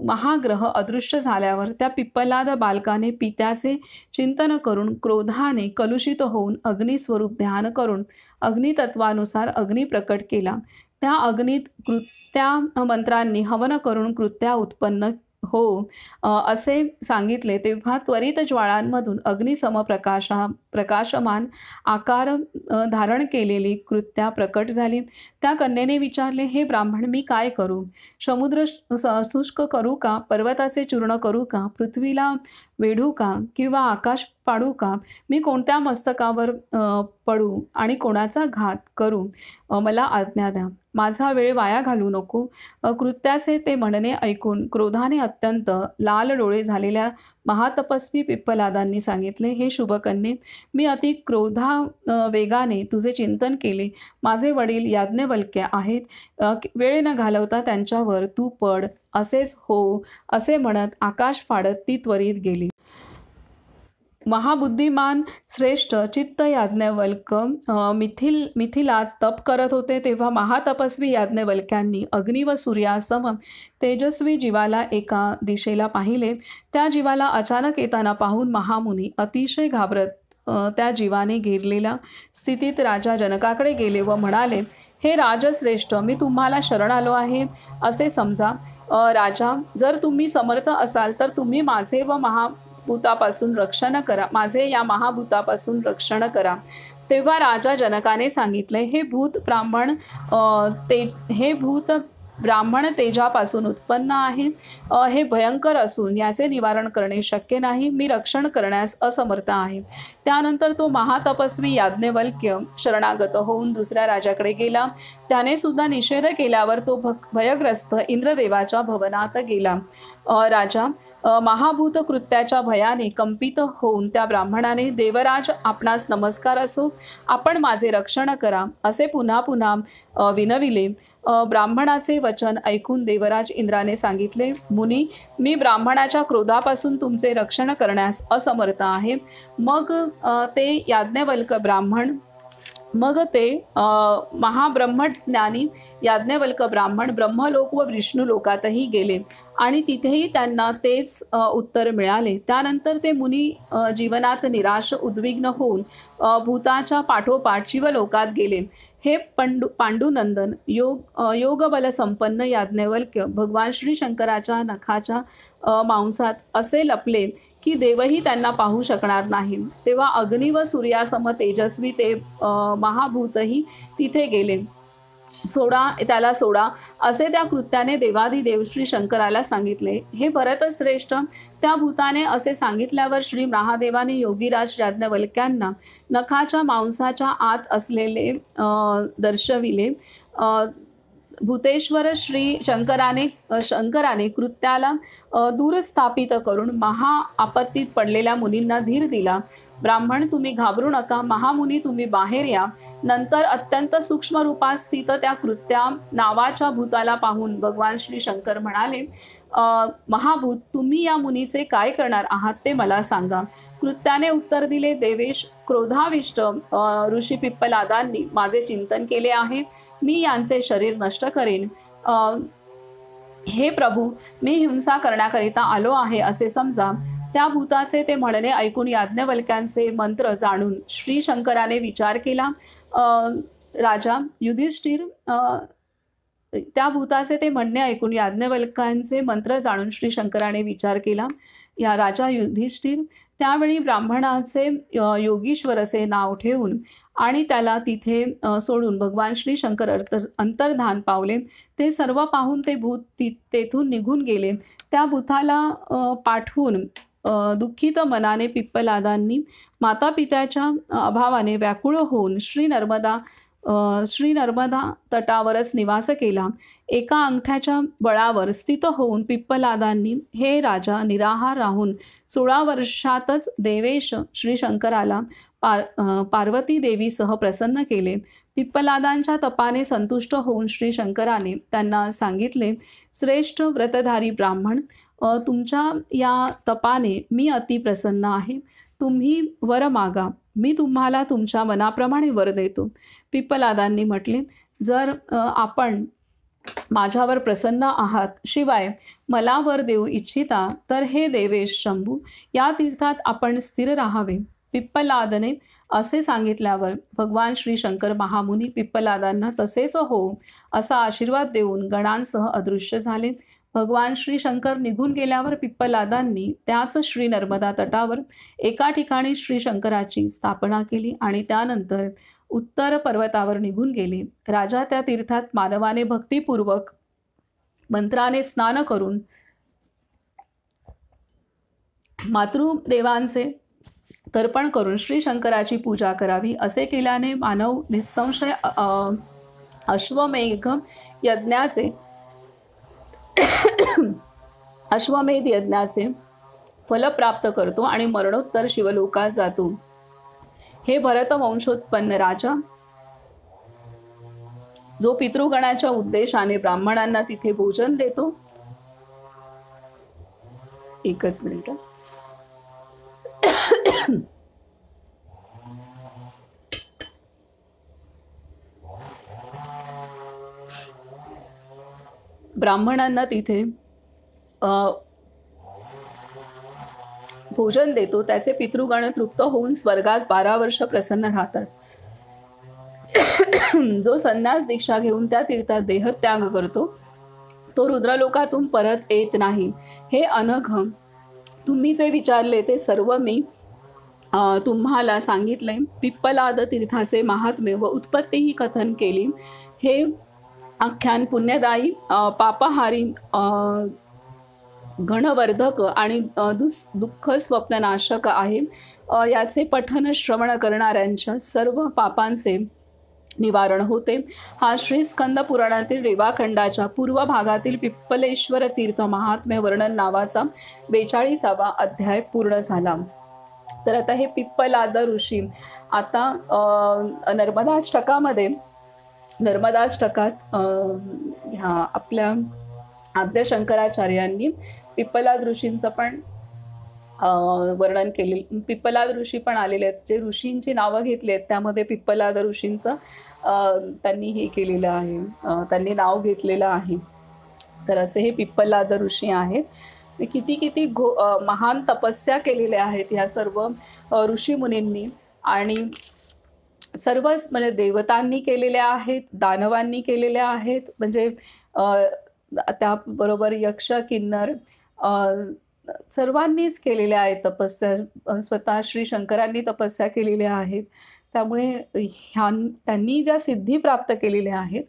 महाग्रह अदृश्य झाल्यावर त्या पिप्पलाद बालकाने पित्याचे चिंतन करून क्रोधाने कलुषित होऊन अग्निस्वरूप ध्यान करून अग्नितत्वानुसार अग्नी प्रकट केला. त्या अग्नीत कृत्या मंत्रांनी हवन करून कृत्या उत्पन्न हो असे सांगितले. तेव्हा त्वरित ज्वाळांमधून अग्निसम प्रकाशमान आकार धारण केलेली कृत्या प्रकट झाली. त्या कन्येने विचारले, हे ब्राह्मण, मी काय करू. समुद्र शुष्क करू का, पर्वताचे चूर्ण करू का, पृथ्वीला वेढू का किंवा आकाश पाडू का. मी कोणत्या मस्तकावर पडू आणि कोणाचा घात करू. मला आज्ञा द्या. माझा वेळ वाया घालू नको. कृत्याचे ते म्हणणे ऐकून क्रोधाने अत्यंत लाल डोळे झालेल्या महातपस्वी पिप्पलादांनी सांगितले, हे शुभकन्ये, मी अति वेगाने तुझे चिंतन केले. माझे वडील याज्ञवल्क्य आहेत. वेळ न घालवता त्यांच्यावर तू पड. असेच हो असे म्हणत आकाश फाडत ती त्वरित गेली. महाबुद्धिमान श्रेष्ठ चित्त याज्ञवल्क मिथिलात तप करत होते. तेव्हा महातपस्वी याज्ञवल्क्यांनी अग्नी व सूर्यासम तेजस्वी जीवाला एका दिशेला पाहिले. त्या जीवाला अचानक येताना पाहून महामुनी अतिशय घाबरत त्या जीवाने घेरलेल्या स्थितीत राजा जनकाकडे गेले व म्हणाले, हे राजश्रेष्ठ, मी तुम्हाला शरण आलो आहे असे समजा. राजा, जर तुम्ही समर्थ असाल तर तुम्ही माझे व महाभूतापासून रक्षण करा. माझे या महाभूतापासून रक्षण करा. तेव्हा राजा जनकाने सांगितले, हे भूत ब्राह्मण तेजापासून उत्पन्न आहे. हे भयंकर असून याचे निवारण करणे शक्य नाही. मी रक्षण करण्यास असमर्थ आहे. त्यानंतर तो महातपस्वी याज्ञवल्क्य शरणागत होऊन दुसऱ्या राजाकडे गेला. त्याने सुद्धा निषेध केल्यावर तो भयग्रस्त इंद्रदेवाच्या भवनात गेला. राजा महाभूत कृत्याच्या भयाने कंपित होऊन त्या ब्राह्मणाने, देवराज, आपणास नमस्कार असो. आपण माझे रक्षण करा असे पुन्हा पुन्हा विनविले. ब्राह्मणाचे वचन ऐकून देवराज इंद्राने सांगितले, मुनी, मी ब्राह्मणाच्या क्रोधापासून तुमचे रक्षण करण्यास असमर्थ आहे. मग ते याज्ञवल्क ब्राह्मण महाब्रह्मज्ञानी याज्ञवल्क ब्राह्मण ब्रह्मलोक व विष्णुलोकातही गेले आणि तिथेही त्यांना तेच उत्तर मिळाले. त्यानंतर ते मुनी जीवनात निराश उद्विग्न होऊन भूताच्या पाठोपाठ शिवलोकात गेले. हे पांडुनंदन योगबल संपन्न याज्ञवल्क्य भगवान श्री शंकराच्या नखाच्या मांसात असे लपले की देवही त्यांना पाहू शकणार नाही. तेव्हा अग्नी व सूर्यासम तेजस्वी ते महाभूतही तिथे गेले. त्याला सोडा असे त्या कृत्याने देवाधिदेव श्री शंकराला सांगितले. हे भरतश्रेष्ठ, त्या भूताने असे सांगितल्यावर श्री महादेवाने योगीराज याज्ञवल्क्यांना नखाच्या मांसाच्या आत असलेले दर्शविले. भूतेश्वर श्री शंकराने कृत्याला दूर स्थापित करून महा आपत्तीत पडलेल्या मुनींना धीर दिला. ब्राह्मण, तुम्ही घाबरू नका. महामुनी, तुम्ही बाहेर या. नंतर अत्यंत सूक्ष्म रूपात स्थित त्या कृत्या नावाच्या भूताला पाहून भगवान श्री शंकर म्हणाले, महाभूत, तुम्ही या मुनीचे काय करणार आहात ते मला सांगा. कृत्याने उत्तर दिले, देवेश, क्रोधाविष्ट ऋषी पिप्पलादांनी माझे चिंतन केले आहे. मी यांचे शरीर नष्ट करेन. हे प्रभू, मी हिंसा करण्याकरिता आलो आहे असे समजा. त्या भूताचे ते म्हणणे ऐकून याज्ञवल्क्यांचे मंत्र जाणून श्री शंकराने विचार केला. राजा युधिष्ठिर, त्या भूताचे ते म्हणणे ऐकून याज्ञवल्क्यांचे मंत्र जाणून श्री शंकराने विचार केला. या राजा युधिष्ठिर, त्यावेळी ब्राह्मणाचे योगीश्वर असे नाव ठेवून आणि त्याला तिथे सोडून भगवान श्री शंकर अंतर्धान पावले. ते सर्व पाहून ते भूत तेथून निघून गेले. त्या भूताला पाठवून दुःखित मनाने पिप्पलादांनी मातापित्याच्या अभावाने व्याकुळ होऊन श्री नर्मदा तटावरच निवास केला. एका अंगठ्याच्या बळावर स्थित होऊन पिप्पलादांनी, हे राजा, निराहार राहून 16 वर्षातच देवेश श्री शंकराला पार्वती देवीसह प्रसन्न केले. पिप्पलादांच्या तपाने संतुष्ट होऊन श्री शंकराने त्यांना सांगितले, श्रेष्ठ व्रतधारी ब्राह्मण, तुमच्या या तपाने मी अति प्रसन्न आहे. तुम्ही वर मागा, मी तुम्हाला तुमच्या मनाप्रमाणे वर देतो. पिप्पलादांनी म्हटले, जर आपण माझ्यावर प्रसन्न आहात, शिवाय मला वर देऊ इच्छिता, तर हे देवेश शंभू, या तीर्थात आपण स्थिर राहावे. पिप्पलादने असे सांगितल्यावर भगवान श्री शंकर महामुनी पिप्पलादांना तसेच हो असा आशीर्वाद देऊन गणांसह अदृश्य झाले. भगवान श्री शंकर निघून गेल्यावर पिप्पलादांनी त्याच श्री नर्मदा तटावर एका ठिकाणी श्री शंकराची स्थापना केली आणि त्यानंतर उत्तर पर्वतावर निघून गेले. राजा त्या तीर्थात मानवाने भक्तिपूर्वक मंत्राने स्नान करून मातृदेवांचे तर्पण करून श्री शंकराची पूजा करावी. असे केल्याने मानव निसंशय अश्वमेध यज्ञाचे फल प्राप्त करतो आणि मरणोत्तर शिवलोकात जातो. हे भरत वंशोत्पन्न राजा, जो पितृगणाच्या उद्देशाने ब्राह्मणांना तिथे भोजन देतो. एकच मिनिट. ब्राह्मणांना तिथे भोजन देतो. त्याचे पितृगण तृप्त होऊन स्वर्गात 12 वर्ष प्रसन्न राहतात. जो संन्यास दीक्षा घेऊन त्या तीर्थात देहत्याग करतो तो रुद्रलोकातून परत येत नाही. हे अनघ, तुम्ही जे विचारले ते सर्व मी तुम्हाला सांगितले. पिप्पलाद तीर्थाचे महात्म्य व उत्पत्तीही कथन केली. हे आख्यान पुण्यदायी, पापहारी, घणवर्धक आणि दुःख स्वप्ननाशक आहे. याचे पठन श्रवण करणाऱ्यांच्या सर्व पापांचे निवारण होते. हा श्री स्कंद पुराणातील रेवाखंडाच्या पूर्व भागातील पिप्पलेश्वर तीर्थ महात्म्य वर्णन नावाचा 42वा अध्याय पूर्ण झाला. तर आता हे पिप्पलाद ऋषी आता नर्मदाष्टकामध्ये नर्मदाष्टकात ह्या आपल्या आद्य शंकराचार्यांनी पिप्पलाद ऋषींचं पण वर्णन केले. पिप्पलाद ऋषी पण आलेले आहेत, जे ऋषींची नावं घेतली आहेत त्यामध्ये पिप्पलाद ऋषींचं त्यांनी हे केलेलं आहे, त्यांनी नाव घेतलेलं आहे. तर असे हे पिप्पलाद ऋषी आहेत. किती किती महान तपस्या केलेल्या आहेत ह्या सर्व ऋषीमुनींनी, आणि सर्वच म्हणजे देवतांनी केलेल्या आहेत, दानवांनी केलेल्या आहेत, म्हणजे त्याबरोबर यक्ष किन्नर सर्वांनीच केलेल्या आहेत तपस्या. स्वतः श्री शंकरांनी तपस्या केलेल्या आहेत. त्यामुळे त्यांनी ज्या सिद्धी प्राप्त केलेल्या आहेत,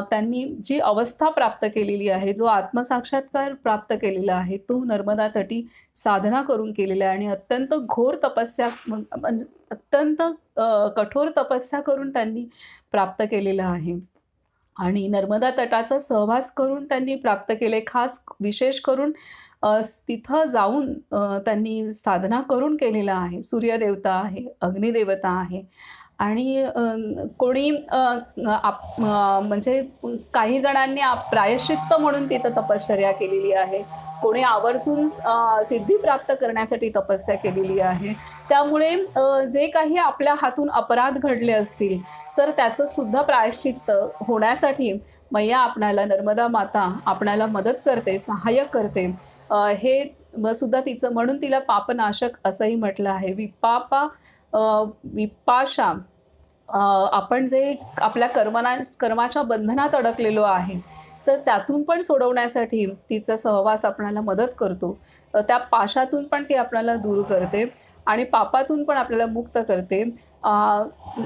त्यांनी जी अवस्था प्राप्त केलेली आहे, जो आत्मसाक्षात्कार प्राप्त केलेला आहे, तो नर्मदा तटी साधना करून केलेला आहे. आणि अत्यंत घोर तपस्या, अत्यंत कठोर तपस्या करून त्यांनी प्राप्त केलेलं आहे. आणि नर्मदा तटाचा सहवास करून त्यांनी प्राप्त केले. खास विशेष करून तिथं जाऊन त्यांनी साधना करून केलेलं आहे. सूर्यदेवता आहे, अग्निदेवता आहे, आणि कोणी म्हणजे काही जणांनी प्रायश्चित्त म्हणून तिथं तपश्चर्या केलेली आहे, कोणी आवर्जून सिद्धी प्राप्त करण्यासाठी तपस्या केलेली आहे. त्यामुळे जे काही आपल्या हातून अपराध घडले असतील तर त्याचं सुद्धा प्रायश्चित्त होण्यासाठी मैया आपणाला, नर्मदा माता आपणाला मदत करते, सहाय्य करते. हे सुद्धा तिचं, म्हणून तिला पापनाशक असंही म्हटलं आहे. विपाशा, आपण जे आपल्या कर्माच्या बंधनात अडकलेलो आहे तर त्यातून पण सोडवण्यासाठी तिचा सहवास आपल्याला मदत करतो. त्या पाशातून पण ती आपल्याला दूर करते आणि पापातून पण आपल्याला मुक्त करते.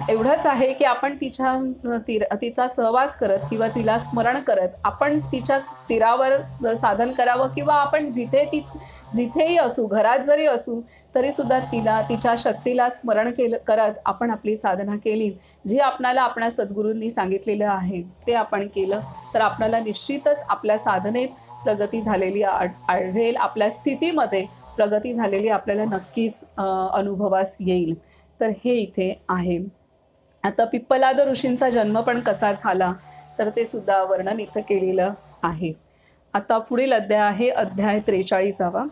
एवढंच आहे की आपण तिचा सहवास करत किंवा तिला स्मरण करत आपण तिच्या तीरावर साधन करावं, किंवा आपण जिथेही असू, घरात जरी असू तरी सुद्धा तिच्या शक्तीला स्मरण करत आपण आपली साधना केली, जी आपणाला आपल्या सद्गुरूंनी सांगितलेलं आहे ते आपण केलं तर आपल्याला निश्चितच आपल्या साधनेत प्रगती झालेली आढळेल. आपल्या स्थितीमध्ये प्रगती झालेली आपल्याला नक्कीच अनुभवास येईल. तर हे इथे आहे. आता पिप्पलाद ऋषींचा जन्म पण कसा झाला तर ते सुद्धा वर्णन इथं केलेलं आहे. आता पुढील अध्याय आहे अध्याय 43.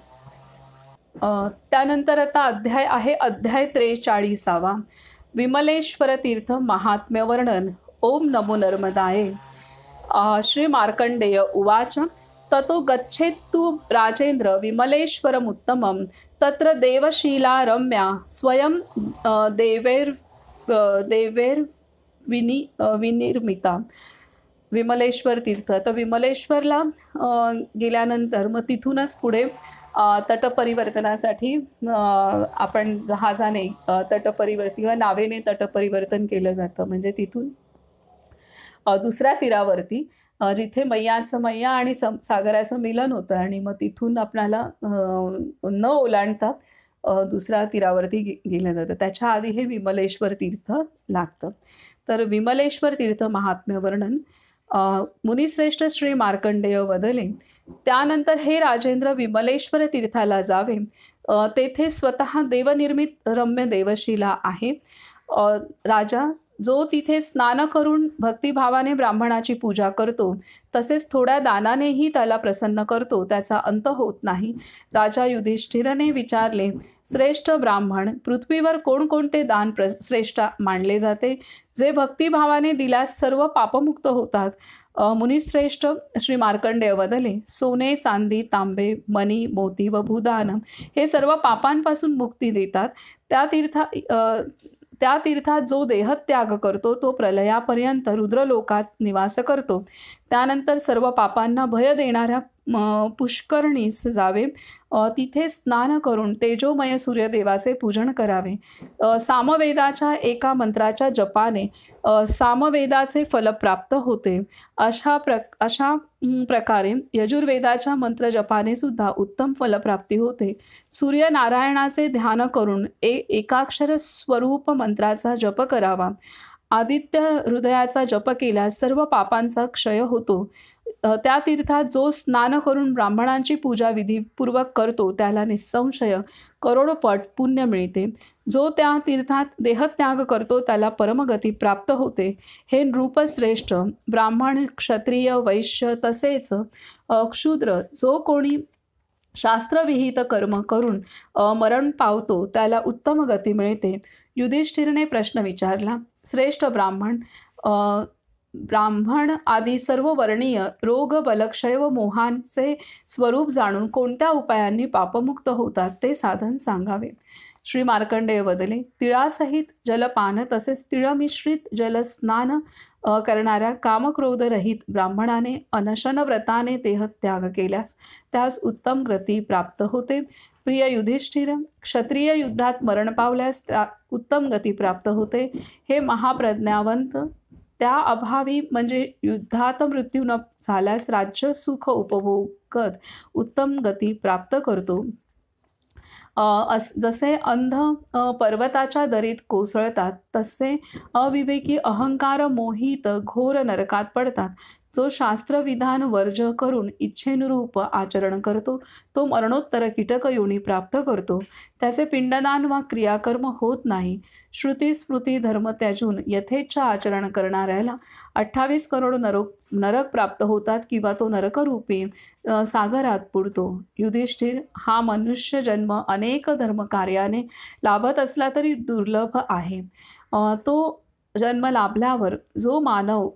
त्यानंतर आता अध्याय आहे अध्याय 43. विमलेश्वर तीर्थ महात्म्य वर्णन. ओम नमो नर्मदाय. श्री मार्कंडेय उवाच. ततो गच्छेत्तु राजेंद्र विमलेश्वरमुत्तमं तत्र देवशीला रम्या स्वयं विनिर्मिता. विमलेश्वर तीर्थ. तर विमलेश्वरला गेल्यानंतर मग तिथूनच पुढे तटपरिवर्तनासाठी आपण जहाजाने तटपरिवर्तन किंवा नावेने तटपरिवर्तन केलं जातं. म्हणजे तिथून दुसऱ्या तीरावरती जिथे मैया आणि सागराचं मिलन होतं, आणि मग तिथून आपल्याला न ओलांडता दुसऱ्या तीरावरती गेलं जातं. त्याच्या आधी हे विमलेश्वर तीर्थ लागतं. तर विमलेश्वर तीर्थ महात्म्य वर्णन. मुनिश्रेष्ठ श्री मार्कंडेय वदले. त्यानंतर हे राजेंद्र विमलेश्वर तीर्थाला जावे. तेथे स्वतः देवनिर्मित रम्य देवशिला आहे. राजा जो तिथे स्नान करून भक्तिभावाने ब्राह्मणाची पूजा करतो, तसेच थोड्या दानानेही त्याला प्रसन्न करतो, त्याचा अंत होत नाही. राजा युधिष्ठिरने विचारले, श्रेष्ठ ब्राह्मण, पृथ्वीवर कोणकोणते दान श्रेष्ठ मानले जाते, जे भक्तिभावाने दिल्यास सर्व पापमुक्त होतात? मुनिश्रेष्ठ श्री मार्कंडेय वदले, सोने, चांदी, तांबे, मणी, मोती व भूदान हे सर्व पापांपासून मुक्ती देतात. त्या तीर्थात जो देहत्याग करतो तो प्रलयापर्यंत रुद्रलोकात निवास करतो. त्यानंतर सर्व पापांना भय देणाऱ्या पुष्करणीस जावे. तिथे स्नान करून तेजोमय सूर्यदेवाचे पूजन करावे. सामवेदाच्या एका मंत्राच्या जपाने सामवेदाचे फल प्राप्त होते. अशा प्रकारे यजुर्वेदाच्या मंत्र जपाने सुद्धा उत्तम फलप्राप्ती होते. सूर्यनारायणाचे ध्यान करून एकाक्षर स्वरूप मंत्राचा जप करावा. आदित्य हृदयाचा जप केल्यास सर्व पापांचा क्षय होतो. त्या तीर्थात जो स्नान करून ब्राह्मणांची पूजा विधीपूर्वक करतो त्याला निःसंशय करोडपट पुण्य मिळते. जो त्या तीर्थात देहत्याग करतो त्याला परमगती प्राप्त होते. हे नृपश्रेष्ठ, ब्राह्मण, क्षत्रिय, वैश्य तसेच क्षूद्र जो कोणी शास्त्रविहित कर्म करून मरण पावतो त्याला उत्तम गती मिळते. युधिष्ठिरने प्रश्न विचारला, श्रेष्ठ ब्राह्मण, ब्राह्मण आदी सर्व वर्णीय रोग, बलक्षय व मोहांचे स्वरूप जाणून कोणत्या उपायांनी पापमुक्त होतात ते साधन सांगावे. श्री मार्कंडेय वदले, तिळासहित जलपान तसेच तिळमिश्रित जलस्नान करणाऱ्या कामक्रोधरहित ब्राह्मणाने अनशन व्रताने देहत्याग केल्यास त्यास उत्तम गती प्राप्त होते. प्रिय युधिष्ठिर, क्षत्रिय युद्धात मरण पावल्यास त्या उत्तम गती प्राप्त होते. हे महाप्रज्ञावंत, त्या अभावी म्हणजे युद्धात मृत्यू न झाल्यास राज्य सुख उपभोगत उत्तम गती प्राप्त करतो. जसे अंध पर्वताच्या दरीत कोसळतात तसे अविवेकी अहंकार मोहित घोर नरकात पडतात. जो शास्त्रविधान वर्ज करून इच्छेनुरूप आचरण करतो तो मरणोत्तर कीटक योनी प्राप्त करतो. त्याचे पिंडदान वा क्रियाकर्म होत नाही. श्रुती स्मृती धर्म त्याजून यथेच्छा आचरण करणाऱ्याला 28 करोड नरक प्राप्त होतात किंवा तो नरकरूपी सागरात बुडतो. युधिष्ठिर, हा मनुष्य जन्म अनेक धर्मकार्याने लाभत असला तरी दुर्लभ आहे. तो जन्म लाभल्यावर जो मानव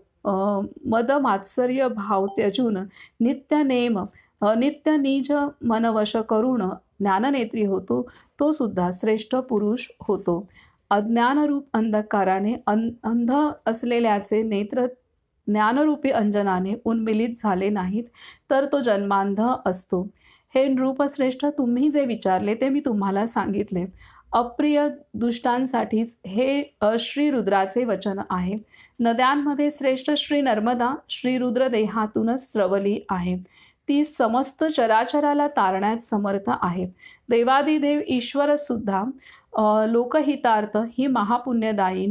मद मात्सर्य भाव त्यजून नित्य निज मनवश करून ज्ञाननेत्री होतो तो सुद्धा श्रेष्ठ पुरुष होतो. अज्ञानरूप अंधकाराने अंध असलेल्याचे नेत्र ज्ञानरूपी अंजनाने उन्मिलित झाले नाहीत तर तो जन्मांध असतो. हे नृपश्रेष्ठ, तुम्ही जे विचारले ते मी तुम्हाला सांगितले. अप्रिय दुष्टांसाठीच हे श्री रुद्राचे वचन आहे. नद्यांमध्ये श्रेष्ठ श्री नर्मदा श्री रुद्र देहातूनच स्रवली आहे. ती समस्त चराचराला तारण्यात समर्थ आहे. देवादिदेव ईश्वर सुद्धा लोकहितार्थ ही महापुण्यदायी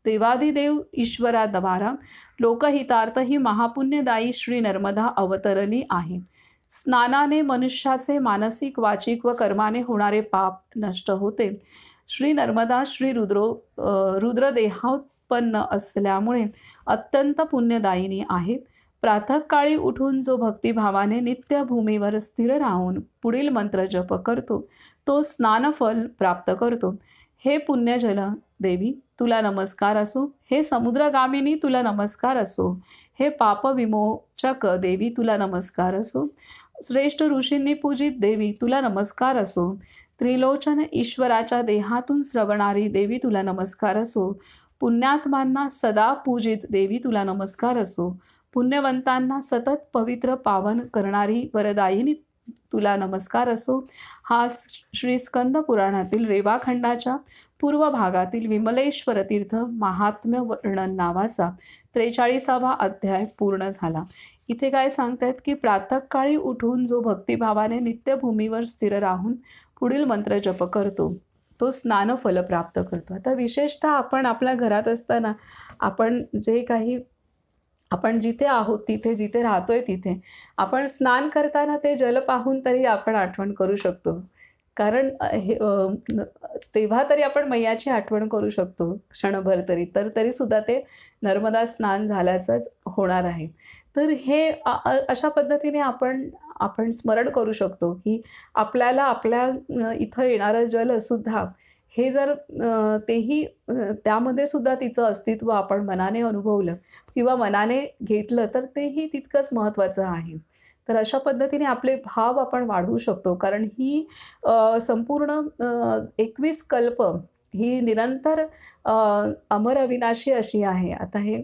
देवादिदेव ईश्वराद्वारा लोकहितार्थ ही महापुण्यदायी श्री नर्मदा अवतरली आहे. स्नानाने मनुष्याचे मानसिक, वाचिक व कर्माने होणारे पाप नष्ट होते. श्री नर्मदा श्री रुद्रदेहोत्पन्न असल्यामुळे अत्यंत पुण्यदायिनी आहे. प्रातःकाळी उठून जो भक्तिभावाने नित्य भूमीवर स्थिर राहून पुढील मंत्र जप करतो तो स्नानफल प्राप्त करतो. हे पुण्यजल देवी तुला नमस्कार असो. हे समुद्रगामिनी तुला नमस्कार असो. हे पापविमोचक देवी तुला नमस्कार असो. श्रेष्ठ ऋषींनी पूजित देवी तुला नमस्कार असो. त्रिलोचन ईश्वराच्या देहातून श्रवणारी देवी तुला नमस्कार असो. पुण्यात्मांना सदा पूजित देवी तुला नमस्कार असो. पुण्यवंतांना सतत पवित्र पावन करणारी वरदायिनी तुला नमस्कार असो. हा श्री स्कंद पुराणातील रेवाखंडाच्या पूर्व भागातील विमलेश्वर तीर्थ महात्म्य वर्णन नावाचा 43वा अध्याय पूर्ण झाला. इथे काय सांगतायत की प्रातःकाळी उठून जो भक्तिभावाने नित्यभूमीवर स्थिर राहून पुढील मंत्र जप करतो तो स्नानफल प्राप्त करतो. आता विशेषतः आपण आपल्या घरात असताना आपण जिथे आहोत तिथे, जिथे राहतोय तिथे आपण स्नान करताना ते जल पाहून तरी आपण आठवण करू शकतो. कारण तेव्हा तरी आपण मैयाची आठवण करू शकतो क्षणभर तरी सुद्धा ते नर्मदा स्नान झाल्याचंच होणार आहे. तर हे अशा पद्धतीने आपण स्मरण करू शकतो की आपल्याला आपल्या इथं येणारं जलसुद्धा हे जर तेही त्यामध्ये सुद्धा तिचं अस्तित्व आपण मनाने अनुभवलं किंवा मनाने घेतलं तर तेही तितकंच महत्त्वाचं आहे. तर अशा पद्धतीने आपले भाव आपण वाढवू शकतो. कारण ही संपूर्ण 21 कल्प ही निरंतर अमर अविनाशी अशी आहे. आता हे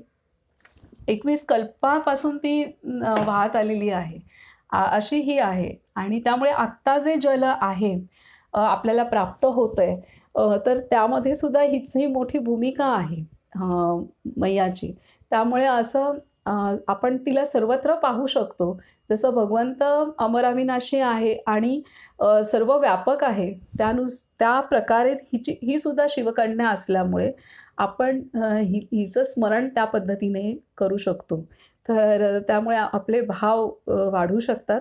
21 कल्पापासून ती वाहत आलेली आहे अशी ही आहे. आणि त्यामुळे आत्ता जे जल आहे आपल्याला प्राप्त होतंय तर त्यामध्ये सुद्धा हीच ही मोठी भूमिका आहे मैयाची. त्यामुळे असं आपण तिला सर्वत्र पाहू शकतो. जसं भगवंत अमराविनाशी आहे आणि सर्व व्यापक आहे. त्या प्रकारे ही सुद्धा शिवकन्या असल्यामुळे आपण हिचं स्मरण त्या पद्धतीने करू शकतो. तर त्यामुळे आपले भाव वाढू शकतात.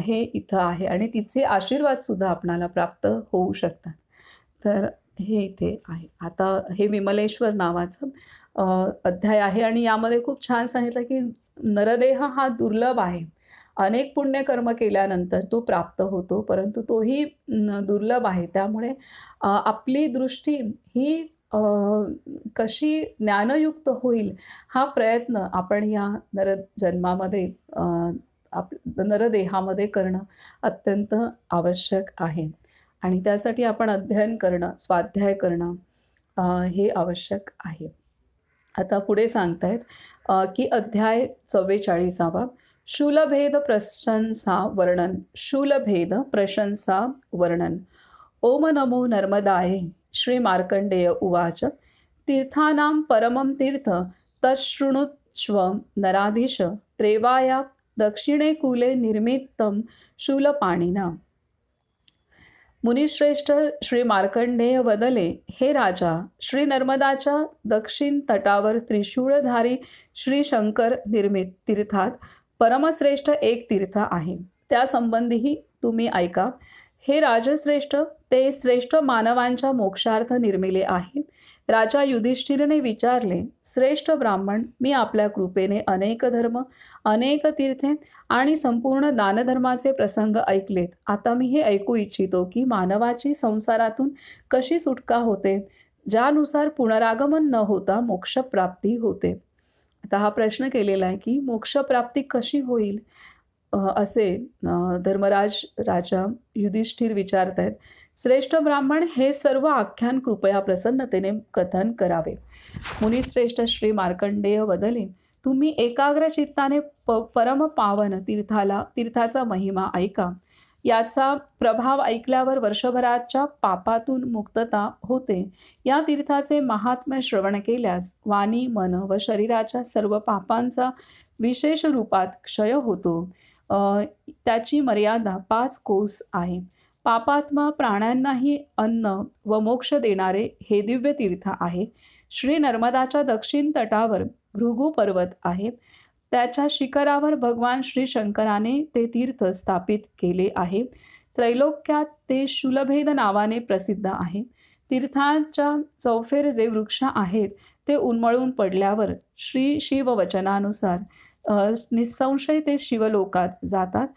हे इथं आहे आणि तिचे आशीर्वादसुद्धा आपणाला प्राप्त होऊ शकतात. तर हे इथे आहे. आता हे विमलेश्वर नावाचं अध्याय आहे आणि यामध्ये खूप छान सांगितलं की नरदेह हा दुर्लभ आहे. अनेक पुण्यकर्म केल्यानंतर तो प्राप्त होतो, परंतु तोही दुर्लभ आहे. त्यामुळे आपली दृष्टी ही कशी ज्ञानयुक्त होईल हा प्रयत्न आपण या नरजन्मामध्ये नरदेहामध्ये करणं अत्यंत आवश्यक आहे. आणि त्यासाठी आपण अध्ययन करणं, स्वाध्याय करणं हे आवश्यक आहे. आता पुढे सांगतायत की अध्याय 44 शूलभेद प्रशंसा वर्णन. शूलभेद प्रशंसा वर्णन. ओम नमो नर्मदाय श्री मार्कंडेय उवाच. तीर्थानां परमं तीर्थ तच्छृणुष्व नराधीश रेवाया दक्षिणे कूले निर्मितं शूलपाणिना. मुनिश्रेष्ठ श्री मार्कंडेय वदले, हे राजा, श्री नर्मदाच्या दक्षिण तटावर त्रिशूळधारी श्री शंकर निर्मित तीर्थात परमश्रेष्ठ एक तीर्थ आहे. त्यासंबंधीही तुम्ही ऐका. हे राजश्रेष्ठ, ते श्रेष्ठ मानवांच्या मोक्षार्थ निर्मिले आहे. राजा युधिष्ठिरने विचारले, श्रेष्ठ ब्राह्मण, मी आपल्या कृपेने अनेक धर्म, अनेक तीर्थे आणि संपूर्ण दानधर्माचे प्रसंग ऐकलेत. आता मी हे ऐकू इच्छितो की मानवाची संसारातून कशी सुटका होते, ज्यानुसार पुनरागमन न होता मोक्षप्राप्ती होते. आता हा प्रश्न केलेला आहे की मोक्षप्राप्ती कशी होईल असे धर्मराज राजा युधिष्ठिर विचारत आहेत. श्रेष्ठ ब्राह्मण, हे सर्व आख्यान कृपया प्रसन्नतेने कथन करावे. मुनिश्रेष्ठ श्री मार्कंडेय वदले, तुम्ही एकाग्र चित्ताने परम पावन तीर्थाचा महिमा ऐका. याचा प्रभाव ऐकल्यावर वर्षभराच्या पापातून मुक्तता होते. या तीर्थाचे महात्म्य श्रवण केल्यास वाणी, मन व शरीराच्या सर्व पापांचा विशेष रूपात क्षय होतो. त्याची मर्यादा 5 कोस आहे. पापात्मा प्राण्यांनाही अन्न व मोक्ष देणारे हे दिव्य तीर्थ आहे. श्री नर्मदाच्या दक्षिण तटावर भृगु पर्वत आहे. त्याच्या शिखरावर भगवान श्री शंकराने ते तीर्थ स्थापित केले आहे. त्रैलोक्यात ते शूलभेद नावाने प्रसिद्ध आहे. तीर्थांच्या चौफेर जे वृक्ष आहेत ते उन्मळून पडल्यावर श्री शिववचनानुसार निसंशय ते शिवलोकात जातात.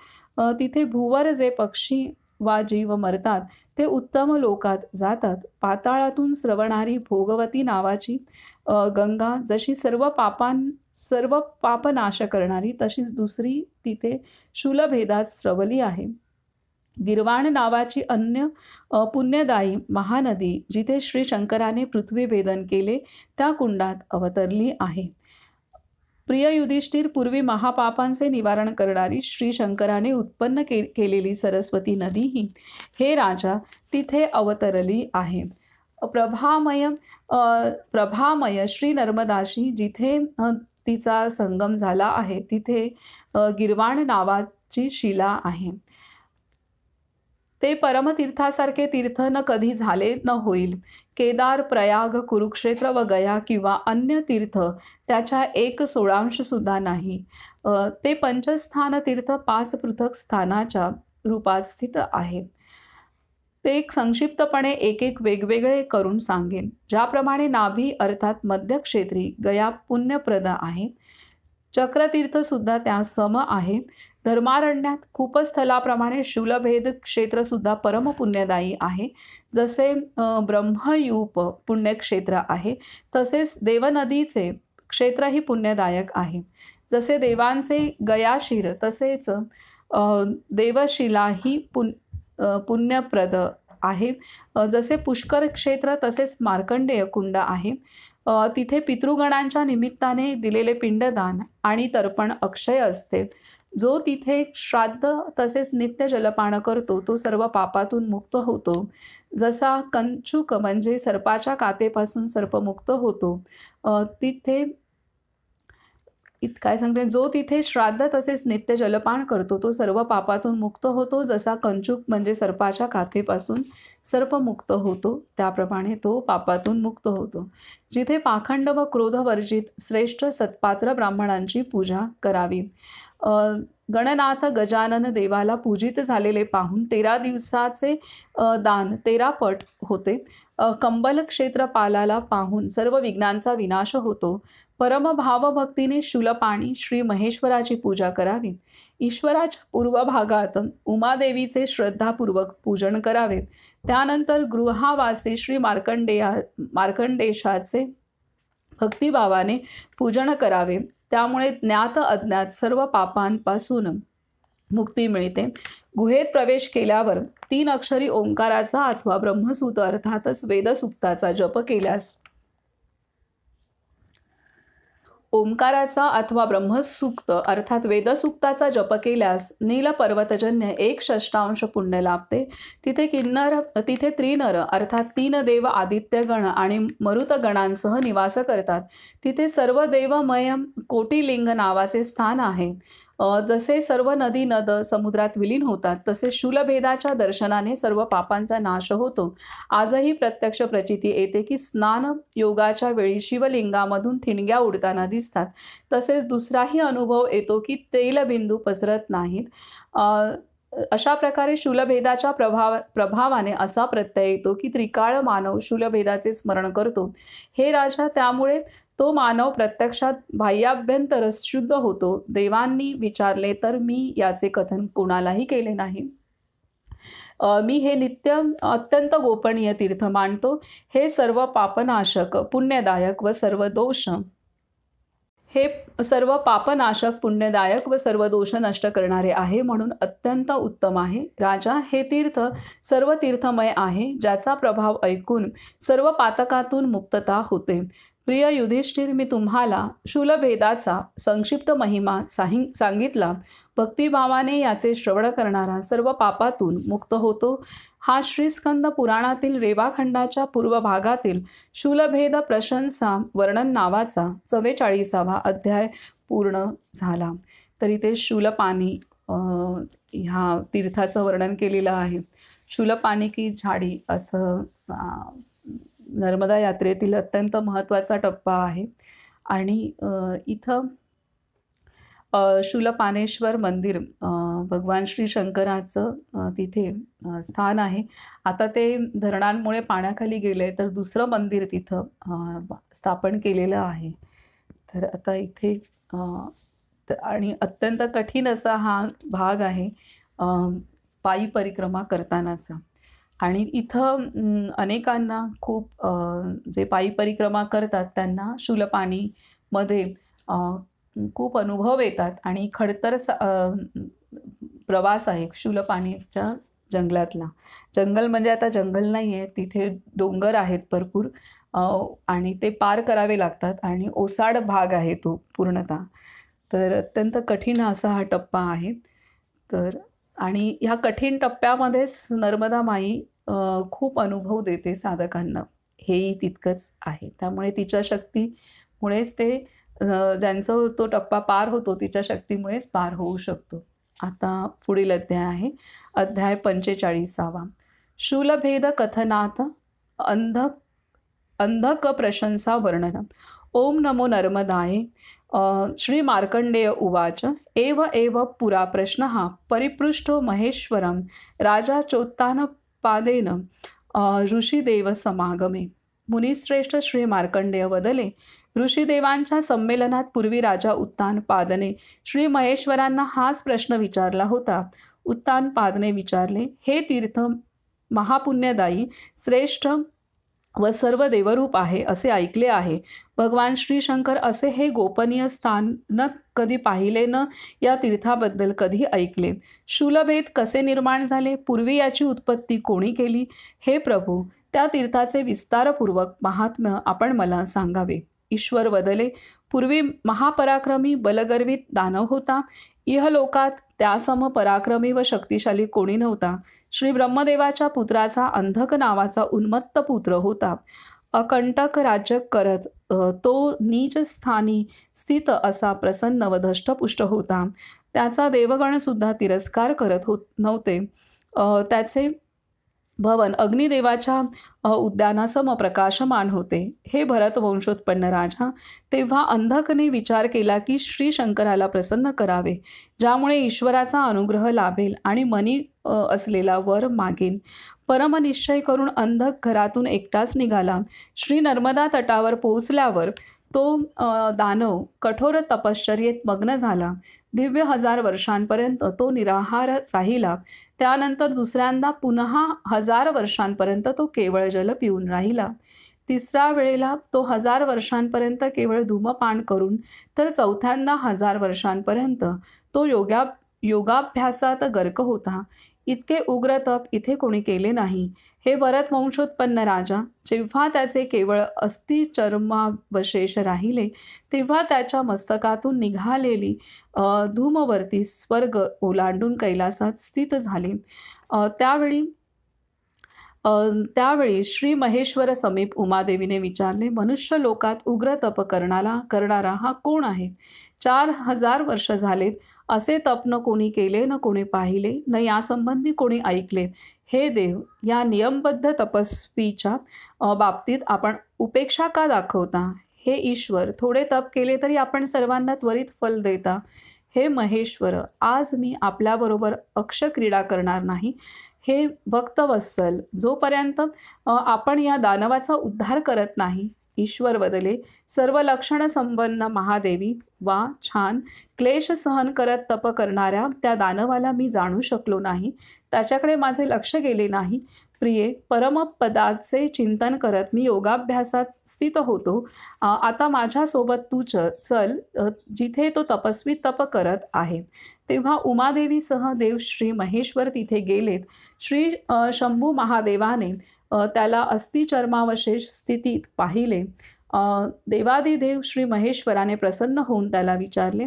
तिथे भूवर जे पक्षी वा जीव मरतात ते उत्तम लोकात जातात. पाताळातून स्रवणारी भोगवती नावाची गंगा जशी सर्व पाप नाश करणारी, तशीच दुसरी तिथे शूलभेदात स्रवली आहे. गिरवाण नावाची अन्य पुण्यदायी महानदी जिथे श्री शंकराने पृथ्वी भेदन केले त्या कुंडात अवतरली आहे. प्रिय युधिष्ठिर, पूर्वी महापापांचे निवारण करणारी श्री शंकराने उत्पन्न केलेली सरस्वती नदीही हे राजा तिथे अवतरली आहे. प्रभामय श्री नर्मदाशी जिथे तिचा संगम झाला आहे तिथे गिरवाण नावाची शिला आहे. ते परमतीर्थासारखे तीर्थ न कधी झाले न होईल. केदार, प्रयाग, कुरुक्षेत्र व गया किंवा अन्य तीर्थ त्याच्या 1/16 सुद्धा नाही. ते पंचस्थान तीर्थ 5 पृथक स्थानाच्या रूपात स्थित आहे. ते संक्षिप्तपणे एक वेगवेगळे करून सांगेन. ज्याप्रमाणे नाभी अर्थात मध्यक्षेत्री गया पुण्यप्रद आहे, चक्रतीर्थ सुद्धा त्या सम आहे. धर्मारण्यात खूपस्थलाप्रमाणे शूलभेद क्षेत्र सुद्धा परमपुण्यदायी आहे. जसे ब्रह्मयूप पुण्यक्षेत्र आहे तसेच देवनदीचे क्षेत्रही पुण्यदायक आहे. जसे देवांचे गयाशीर तसेच देवशिला ही पुण्यप्रद आहे. जसे पुष्कर क्षेत्र तसेच मार्कंडेय कुंड आहे. तिथे पितृगणांच्या निमित्ताने दिलेले पिंडदान आणि तर्पण अक्षय असते. जो तिथे श्राद्ध तसेच नित्य जलपान करतो तो सर्व पापातून मुक्त होतो. जसा कंचुक म्हणजे सर्पाच्या कातेपासून सर्पमुक्त होतो, तिथे काय सांगते, जो तिथे श्राद्ध तसेच नित्य जलपान करतो तो सर्व पापातून मुक्त होतो. जसा कंचुक म्हणजे सर्पाच्या काथेपासून सर्प मुक्त होतो, त्याप्रमाणे तो पापातून मुक्त होतो. जिथे पाखंड व क्रोध वर्जित श्रेष्ठ सत्पात्र ब्राह्मणांची पूजा करावी. गणनाथ गजानन देवाला पूजित झालेले पाहून 13 दिवसाचे दान 13 पट होते. कंबल क्षेत्रपालाला पाहून सर्व विघ्नांचा विनाश होतो. परमभावभक्तीने शूलपाणी श्री महेश्वराची पूजा करावी. ईश्वराच्या पूर्व भागात उमादेवीचे श्रद्धापूर्वक पूजन करावे. त्यानंतर गृहावासी श्री मार्कंडेशाचे भक्तिभावाने पूजन करावे. त्यामुळे ज्ञात अज्ञात सर्व पापांपासून मुक्ती मिळते. गुहेत प्रवेश केल्यावर 3 अक्षरी ओंकाराचा अथवा ब्रह्मसूत अर्थातच वेदसूक्ताचा जप केल्यास ओंकाराचा अथवा ब्रह्मसूक्त अर्थात वेदसूक्ताचा जप केल्यास नील पर्वतजन्य 1/6 पुण्य लाभते. तिथे त्रिनर अर्थात 3 देव आदित्यगण आणि मरुतगणांसह निवास करतात. तिथे सर्व देवमय कोटिलिंग नावाचे स्थान आहे. जसे सर्व नदी नद समुद्रात विलीन होतात तसे शूलभेदाच्या दर्शनाने सर्व पापांचा नाश होतो. आजही प्रत्यक्ष प्रचिती येते की स्नान योगाच्या वेळी शिवलिंगामधून ठिणग्या उडताना दिसतात. तसेच दुसराही अनुभव येतो की तेलबिंदू पसरत नाहीत. अशा प्रकारे शूलभेदाच्या प्रभावाने असा प्रत्यय येतो की त्रिकाळ मानव शूलभेदाचे स्मरण करतो. हे राजा, त्यामुळे तो मानव प्रत्यक्षात बाह्याभ्यंतर शुद्ध होतो. देवांनी विचारले तर मी याचे कथन कोणालाही केले नाही. मी हे नित्य अत्यंत गोपनीय तीर्थ मानतो. हे सर्व पापनाशक पुण्यदायक व सर्व दोष नष्ट करणारे आहे, म्हणून अत्यंत उत्तम आहे. राजा, हे तीर्थ सर्व तीर्थमय आहे, ज्याचा प्रभाव ऐकून सर्व पातकातून मुक्तता होते. प्रिय युधिष्ठिर, मी तुम्हाला शूलभेदाचा संक्षिप्त महिमा सांगितला. भक्तिभावाने याचे श्रवण करणारा सर्व पापातून मुक्त होतो. हा श्रीस्कंद पुराणातील रेवाखंडाच्या पूर्व भागातील शूलभेद प्रशंसा वर्णन नावाचा 44वा अध्याय पूर्ण झाला. तर इथे शूलपाणी ह्या तीर्थाचं वर्णन केलेलं आहे. शूलपाणी की झाडी असं नर्मदा यात्रेतील अत्यंत महत्त्वाचा टप्पा आहे. आणि इथं शूलपाणेश्वर मंदिर भगवान श्री शंकराचं तिथे स्थान आहे. आता ते धरणांमुळे पाण्याखाली गेले तर दुसरं मंदिर तिथं स्थापन केलेलं आहे. तर आता इथे आणि अत्यंत कठीण असा हा भाग आहे पायी परिक्रमा करतानाचा. आणि इथं अनेकांना खूप जे पायी परिक्रमा करतात त्यांना शूलपाणीमध्ये खूप अनुभव येतात. आणि खडतर प्रवास आहे शूलपाणीच्या जंगलातला. जंगल म्हणजे आता जंगल नाही आहे, तिथे डोंगर आहेत भरपूर आणि ते पार करावे लागतात आणि ओसाड भाग आहे तो पूर्णतः. तर अत्यंत कठीण असा हा टप्पा आहे. तर आणि ह्या कठीण टप्प्यामध्येच नर्मदा माई खूप अनुभव देते साधकांना, हेही तितकंच आहे. त्यामुळे तिच्या शक्तीमुळेच ते ज्यांचा तो टप्पा पार होतो तिच्या शक्तीमुळेच पार होऊ शकतो. आता पुढील अध्याय आहे अध्याय 45वा. शूलभेद कथनात अंधक प्रशंसा वर्णन. ओम नमो नर्मदाय. श्री मार्कंडेय उवाच. एव पुरा प्रश्नः परिपृष्टो महेश्वरं राजा चोत्तानपादेन ऋषिदेव समागमे. मुनिश्रेष्ठ श्री मार्कंडेय वदले. ऋषिदेवांच्या संमेलनात पूर्वी राजा उत्तानपादने श्री महेश्वरांना हाच प्रश्न विचारला होता. उत्तानपादने विचारले, हे तीर्थ महापुण्यदायी श्रेष्ठ व सर्व देवरूप आहे असे ऐकले आहे. भगवान श्री शंकर असे हे गोपनीय स्थान न कधी पाहिले न या तीर्थाबद्दल कधी ऐकले. शूलभेद कसे निर्माण झाले, पूर्वी याची उत्पत्ती कोणी केली, हे प्रभू त्या तीर्थाचे विस्तारपूर्वक महात्म्य आपण मला सांगावे. ईश्वर वदले. पूर्वी महापराक्रमी बलगर्वित दानव होता. इहलोकात त्यासम पराक्रमी व शक्तिशाली कोणी नव्हता. श्री ब्रह्मदेवाच्या पुत्राचा अंधक नावाचा उन्मत्त पुत्र होता. अकंटक राज्य करत तो नीच स्थानी स्थित असा प्रसन्न व धष्टपुष्ट होता. त्याचा देवगणसुद्धा तिरस्कार करत नव्हते. त्याचे भवन अग्निदेवाच्या उद्यानासम प्रकाशमान होते. हे भरत वंशोत्पन्न राजा, तेव्हा अंधकने विचार केला की श्री शंकराला प्रसन्न करावे, ज्यामुळे ईश्वराचा अनुग्रह लाभेल आणि मनी असलेला वर मागेन. परमनिश्चय करून अंधक घरातून एकटाच निघाला. श्री नर्मदा तटावर पोहोचल्यावर तो दानव कठोर तपश्चर्येत मग्न झाला. दिव्य 1000 वर्षांपर्यंत तो निराहार राहिला. त्यानंतर दुसऱ्यांदा पुन्हा 1000 वर्षांपर्यंत तो केवळ जल पिऊन राहिला. तिसऱ्या वेळेला तो 1000 वर्षांपर्यंत केवळ धूमपान करून, तर चौथ्यांदा 1000 वर्षांपर्यंत तो योगाभ्यासात गर्क होता. इतके उग्र तप इथे कोणी केले नाही. हे भरत वंशोत्पन्न राजा, जेव्हा त्याचे केवळ अस्थिचर्मावशेष राहिले, तेव्हा त्याच्या मस्तकातून निघालेली धूमवर्ती स्वर्ग ओलांडून कैलासात स्थित झाले. त्यावेळी श्री महेश्वर समीप उमादेवीने विचारले, मनुष्य लोकात उग्र तप करणारा हा कोण आहे? 4000 वर्ष झालेत. असे तप न कोणी केले, न कोणी पाहिले, न यासंबंधी कोणी ऐकले. हे देव, या नियमबद्ध तपस्वीच्या बाबतीत आपण उपेक्षा का दाखवता? हे ईश्वर, थोडे तप केले तरी आपण सर्वांना त्वरित फल देता. हे महेश्वर, आज मी आपल्याबरोबर अक्षक्रीडा करणार नाही. हे भक्तवत्सल, जोपर्यंत आपण या दानवाचा उद्धार करत नाही. ईश्वर बदले सर्व लक्षण संपन्न महादेवी, वा छान, क्लेश सहन करत तप करणाऱ्या त्या दानवाला मी जाणू शकलो नाही. त्याच्याकडे माझे लक्ष गेले नाही. प्रिये, परमपदाचे चिंतन करत मी योगाभ्यासात स्थित होतो. आता माझ्यासोबत तू चल, जिथे तो तपस्वी तप करत आहे. तेव्हा उमादेवीसह देव श्री महेश्वर तिथे गेलेत. श्री शंभू महादेवाने त्याला अस्थिचर्मावशेष स्थितीत पाहिले. देवादिदेव श्री महेश्वराने प्रसन्न होऊन त्याला विचारले,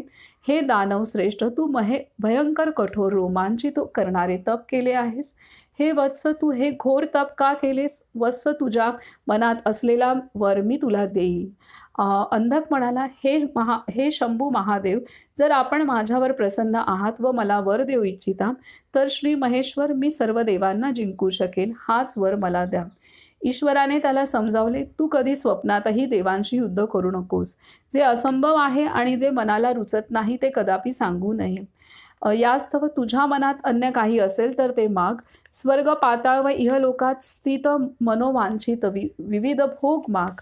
हे दानव श्रेष्ठ, तू भयंकर कठोर रोमांचित करणारे तप केले आहेस. हे वत्स, तू हे घोर तप का केलेस? वत्स, तुझ्या मनात असलेला वर मी तुला देईल. अंधक म्हणाला, हे शंभू महादेव, जर आपण माझ्यावर प्रसन्न आहात व मला वर देऊ इच्छिता, तर श्री महेश्वर, मी सर्व देवांना जिंकू शकेन. हाच वर मला द्या. ईश्वराने त्याला समजावले, तू कधी स्वप्नातही देवांशी युद्ध करू नकोस. जे असंभव आहे आणि जे मनाला रुचत नाही ते कदापि सांगू नये. यास्तव तुझ्या मनात अन्य काही असेल तर ते माग. स्वर्ग, पाताळ व इहलोकात स्थित मनोवांछित विविध भोग माग.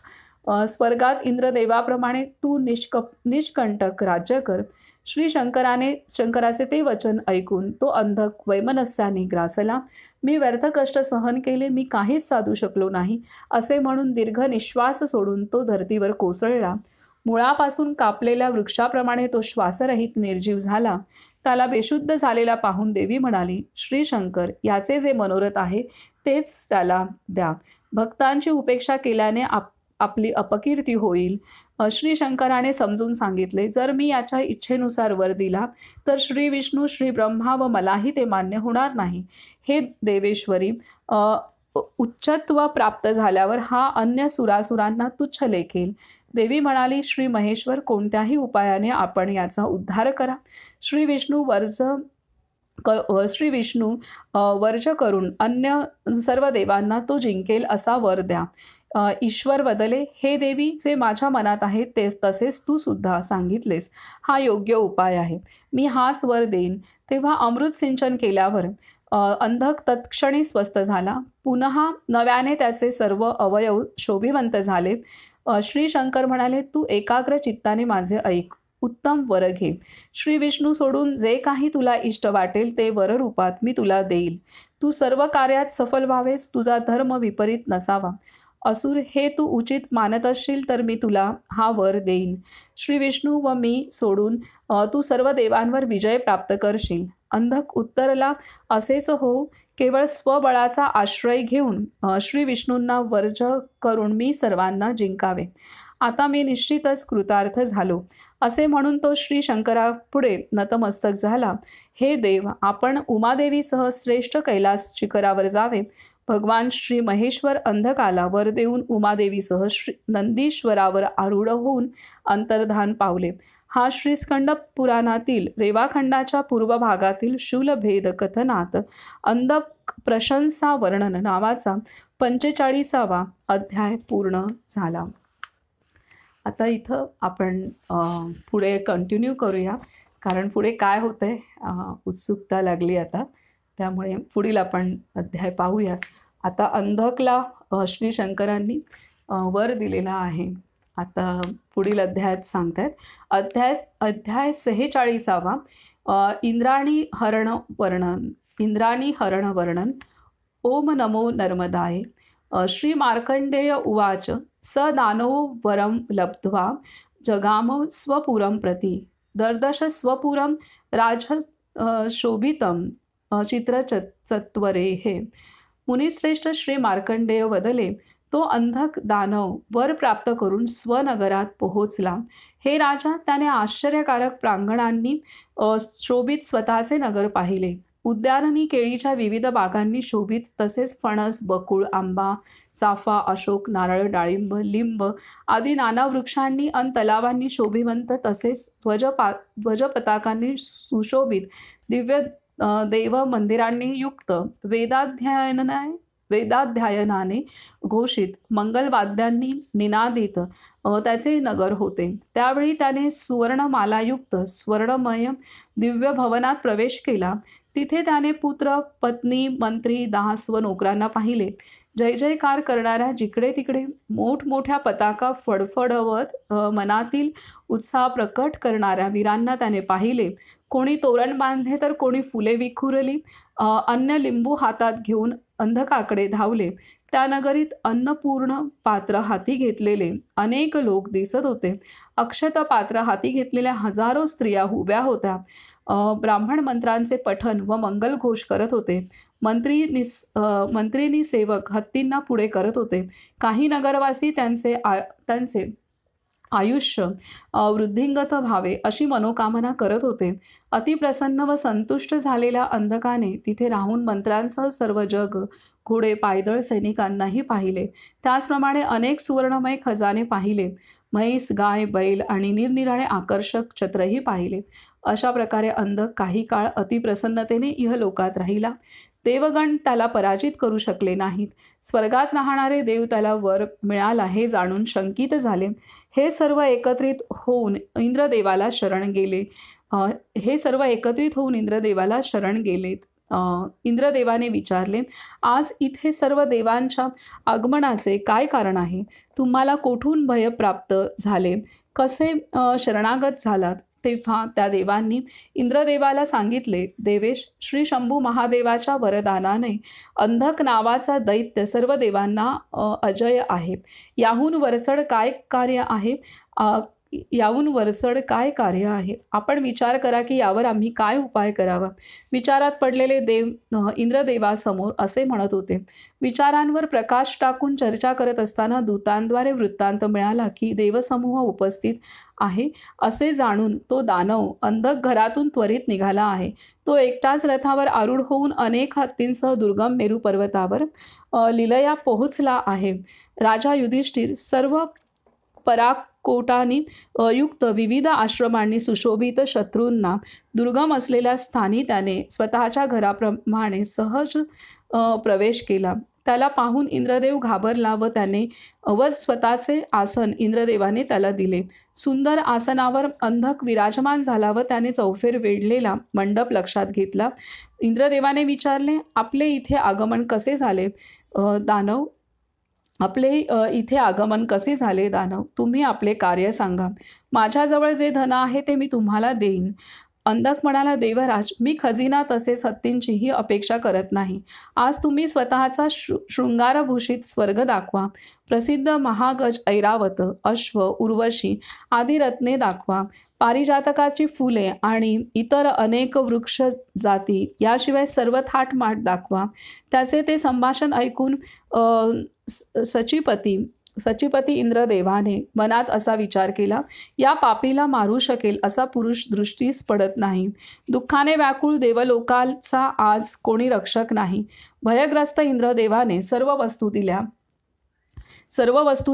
स्वर्गात इंद्रदेवाप्रमाणे तू निष्कंटक राज्य कर. श्री शंकराचे ते वचन ऐकून तो अंधक वैमनस्याने ग्रासला. मी व्यर्थ कष्ट सहन केले, मी काहीच साधू शकलो नाही, असे म्हणून दीर्घ निश्वास सोडून तो धर्तीवर कोसळला. मुळापासून कापलेल्या वृक्षाप्रमाणे तो श्वासरहित निर्जीव झाला. त्याला बेशुद्ध झालेला पाहून देवी म्हणाली, श्री शंकर, याचे जे मनोरथ आहे तेच त्याला द्या. भक्तांची उपेक्षा केल्याने आपली अपकीर्ती होईल. श्री शंकराने समजून सांगितले, जर मी याच्या इच्छेनुसार वर दिला तर श्री विष्णू, श्री ब्रह्मा व मलाही ते मान्य होणार नाही. हे देवेश्वरी, उच्चत्व प्राप्त झाल्यावर हा अन्य सुरासुरांना तुच्छ लेखेल. देवी म्हणाली, श्री महेश्वर, कोणत्याही उपायाने आपण याचा उद्धार करा. श्री विष्णू वर्ज करून अन्य सर्व देवांना तो जिंकेल असा वर द्या. ईश्वर बदले, हे देवी, जे माझ्या मनात आहे तेच तसेच तू सुद्धा सांगितलेस. हा योग्य उपाय आहे. मी हाच वर देईन. तेव्हा अमृत सिंचन केल्यावर अंधक तत्क्षणी स्वस्थ झाला. पुन्हा नव्याने त्याचे सर्व अवयव शोभिवंत झाले. श्री शंकर म्हणाले, तू एकाग्र चित्ताने माझे ऐक. उत्तम वर घे. श्री विष्णू सोडून जे काही तुला इष्ट वाटेल ते वररूपात मी तुला देईल. तू सर्व कार्यात सफल व्हावेस. तुझा धर्म विपरीत नसावा. असुर, हे तू उचित मानत असशील तर मी तुला हा वर देईन. श्री विष्णू व मी सोडून तू सर्व देवांवर विजय प्राप्त करशील. अंधक उत्तरला, असेच हो. केवळ स्वबळाचा आश्रय घेऊन श्री विष्णूंना वर्ज करून मी सर्वांना जिंकावे. आता मी निश्चितच कृतार्थ झालो. असे म्हणून तो श्री शंकरापुढे नतमस्तक झाला. हे देव, आपण उमादेवीसह श्रेष्ठ कैलास शिखरावर जावे भगवान श्री महेश्वर अंधकाला वर देऊन उमादेवीसह श्री नंदीश्वरावर आरूढ होऊन अंतर्धान पावले. हा श्रीस्कंद पुराणातील रेवाखंडाच्या पूर्व भागातील शूलभेद कथनात अंधक प्रशंसा वर्णन नावाचा 45वा अध्याय पूर्ण झाला. आता इथं आपण पुढे कंटिन्यू करूया, कारण पुढे काय होतंय उत्सुकता लागली आता. त्यामुळे पुढील आपण अध्याय पाहूया. आता अंधकला श्री शंकरांनी वर दिलेला आहे. आता पुढील अध्यायात सांगतायत. अध्याय 46वा इंद्राणी हरण वर्णन. ओम नमो नर्मदाय. श्री मार्कंडेय उवाच. स दानवो वरं लब्ध्वा जगाम स्वपुरं प्रति. दर्दश स्वपुरं राज शोभितं चित्रचत्वरेः. मुनिश्रेष्ठ श्री मार्कंडेय वदले. तो अंधक दानव वर प्राप्त करून स्वनगरात पोहोचला. हे राजा, त्याने आश्चर्यकारक प्रांगणांनी शोभित स्वतःचे नगर पाहिले. उद्याननी केळीच्या विविध बागांनी शोभित, तसेच फणस, बकुळ, आंबा, चाफा, अशोक, नारळ, डाळिंब, लिंब आदी नाना वृक्षांनी अन तलावांनी शोभिवंत, तसेच ध्वजपताकांनी सुशोभित दिव्य देव मंदिरांनी युक्त, वेदाध्यायनाने घोषित, मंगलवाद्यांनी निनादित त्याचे नगर होते. त्यावेळी त्याने सुवर्णमालायुक्त स्वर्णमय दिव्य भवनात प्रवेश केला. तिथे त्याने पुत्र, पत्नी, मंत्री, दास व नोकरांना पाहिले. जय जयकार करणाऱ्या, जिकडे तिकडे मोठमोठ्या पताका फडफडवत मनातील उत्साह प्रकट करणाऱ्या वीरांना त्याने पाहिले. कोणी तोरण बांधले तर कोणी फुले विखुरली. अन्य लिंबू हातात घेऊन अंधकाकडे धावले. त्या नगरीत अन्नपूर्ण पात्र हाती घेतलेले अनेक लोक दिसत होते. अक्षत पात्र हाती घेतलेल्या हजारो स्त्रिया उभ्या होत्या. ब्राह्मण मंत्रांचे पठन व मंगलघोष करत होते. मंत्रीनी सेवक हत्तींना पुढे करत होते. काही नगरवासी त्यांचे आयुष्य वृद्धिंगत व्हावे अशी मनोकामना करत होते. अतिप्रसन्न व संतुष्ट झालेल्या अंधकाने तिथे राहून मंत्रांसह सर्व जग, घोडे, पायदळ सैनिकांनाही पाहिले. त्याचप्रमाणे अनेक सुवर्णमय खजाने पाहिले. म्हैस, गाय, बैल आणि निरनिराळे आकर्षक छत्रही पाहिले. अशा प्रकारे अंधक काही काळ अतिप्रसन्नतेने इहलोकात राहिला. देवगण त्याला पराजित करू शकले नाहीत. स्वर्गात राहणारे देव त्याला वर मिळाला हे जाणून शंकित झाले. हे सर्व एकत्रित होऊन इंद्रदेवाला शरण गेलेत. इंद्रदेवाने विचारले, आज इथे सर्व देवांच्या आगमनाचे काय कारण आहे? तुम्हाला कोठून भय प्राप्त झाले? कसे शरणागत झालात? तेव्हा त्या देवांनी इंद्रदेवाला सांगितले, देवेश, श्री शंभू महादेवाच्या वरदानाने अंधक नावाचा दैत्य सर्व देवांना अजय आहे. याहून वरचढ काय कार्य आहे? आपण विचार करा की यावर आम्ही काय उपाय करावा. विचारात पडलेले देव इंद्रदेवासमोर असे म्हणत होते. विचारांवर प्रकाश टाकून चर्चा करत असताना दूतांद्वारे वृत्तांत मिळाला की देवसमूह उपस्थित आहे. असे जाणून तो दानव अंधक घरातून त्वरित निघाला आहे. तो एकटाच रथावर आरूढ होऊन अनेक हत्तींसह दुर्गम मेरू पर्वतावर लीलया पोहोचला आहे. राजा युधिष्ठिर सर्व पराकोटांनी युक्त विविध आश्रमांनी सुशोभित शत्रूंना दुर्गम असलेल्या स्थानी त्याने स्वतःच्या घराप्रमाणे सहज प्रवेश केला. त्याला पाहून इंद्रदेव घाबरला व त्याने स्वतःचे आसन इंद्रदेवाने त्याला दिले. सुंदर आसनावर अंधक विराजमान झाला व त्याने चौफेर वेढलेला मंडप लक्षात घेतला. इंद्रदेवाने विचारले, आपले इथे आगमन कसे झाले दानव? तुम्ही आपले कार्य सांगा. माझ्याजवळ जे धन आहे ते मी तुम्हाला देईन. अंधक म्हणाला, देवराज, मी खजिना तसेच हत्तींचीही अपेक्षा करत नाही. आज तुम्ही स्वतःचा शृंगारभूषित स्वर्ग दाखवा. प्रसिद्ध महागज, ऐरावत, अश्व, उर्वशी आदी रत्ने दाखवा. पारिजातकाची फुले आणि इतर अनेक वृक्ष जाती याशिवाय सर्व थाटमाट दाखवा. त्याचे ते संभाषण ऐकून सचिपती सचिपती इंद्रदेवाने मनात असा विचार केला, या पापीला मारू शकेल असा पुरुष दृष्टीस पडत नाही. दुःखाने व्याकुळ देवलोकाचा आज कोणी रक्षक नाही. भयग्रस्त इंद्रदेवाने सर्व वस्तू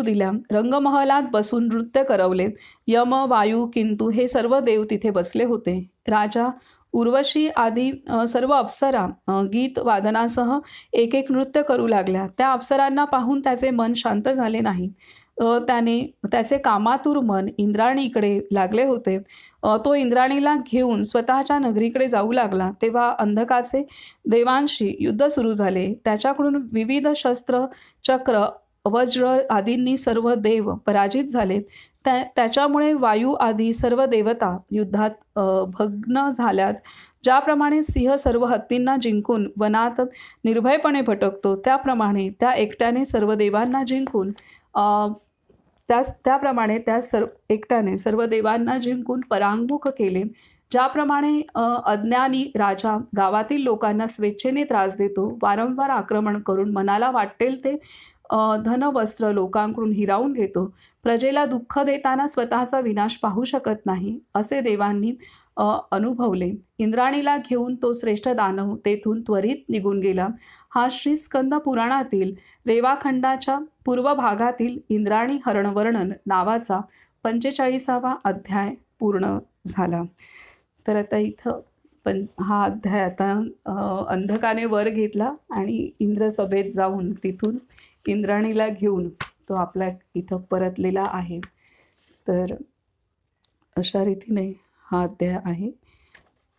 दिल्या. रंगमहलात बसून नृत्य करवले. यम, वायू, किंतु हे सर्व देव तिथे बसले होते. राजा, उर्वशी आदी सर्व अप्सरा गीत वादनासह एक एक नृत्य करू लागल्या. त्या अप्सरांना पाहून त्याचे मन शांत झाले नाही. त्याचे कामातूर मन इंद्राणीकडे लागले होते. तो इंद्राणीला घेऊन स्वतःच्या नगरीकडे जाऊ लागला. तेव्हा अंधकाचे देवांशी युद्ध सुरू झाले. त्याच्याकडून विविध शस्त्र, चक्र, वज्र आदींनी सर्व देव पराजित झाले. त्याच्यामुळे वायू आदी सर्व देवता युद्धात भग्न झाल्यात. ज्याप्रमाणे सिंह सर्व हत्तींना जिंकून वनात निर्भयपणे भटकतो, त्याप्रमाणे त्या एकट्याने सर्व देवांना जिंकून एकट्याने सर्व देवांना जिंकून परांगमुख केले. ज्याप्रमाणे अज्ञानी राजा गावातील लोकांना स्वेच्छेने त्रास देतो, वारंवार आक्रमण करून मनाला वाटेल ते धन वस्त्र लोकांकडून हिरावून घेतो, प्रजेला दुःख देताना स्वतःचा विनाश पाहू शकत नाही, असे देवांनी अनुभवले. इंद्राणीला घेऊन तो श्रेष्ठ दानव तेथून त्वरित निघून गेला. हा श्री स्कंद पुराणातील रेवाखंडाच्या पूर्व भागातील इंद्राणी हरणवर्णन नावाचा 45वा अध्याय पूर्ण झाला. तर आता इथं हा अध्याय आता अंधकाने वर घेतला आणि इंद्रसभेत जाऊन तिथून इंद्राणीला घेऊन तो आपल्या इथं परतलेला आहे. तर अशा रीतीने हा अध्याय आहे.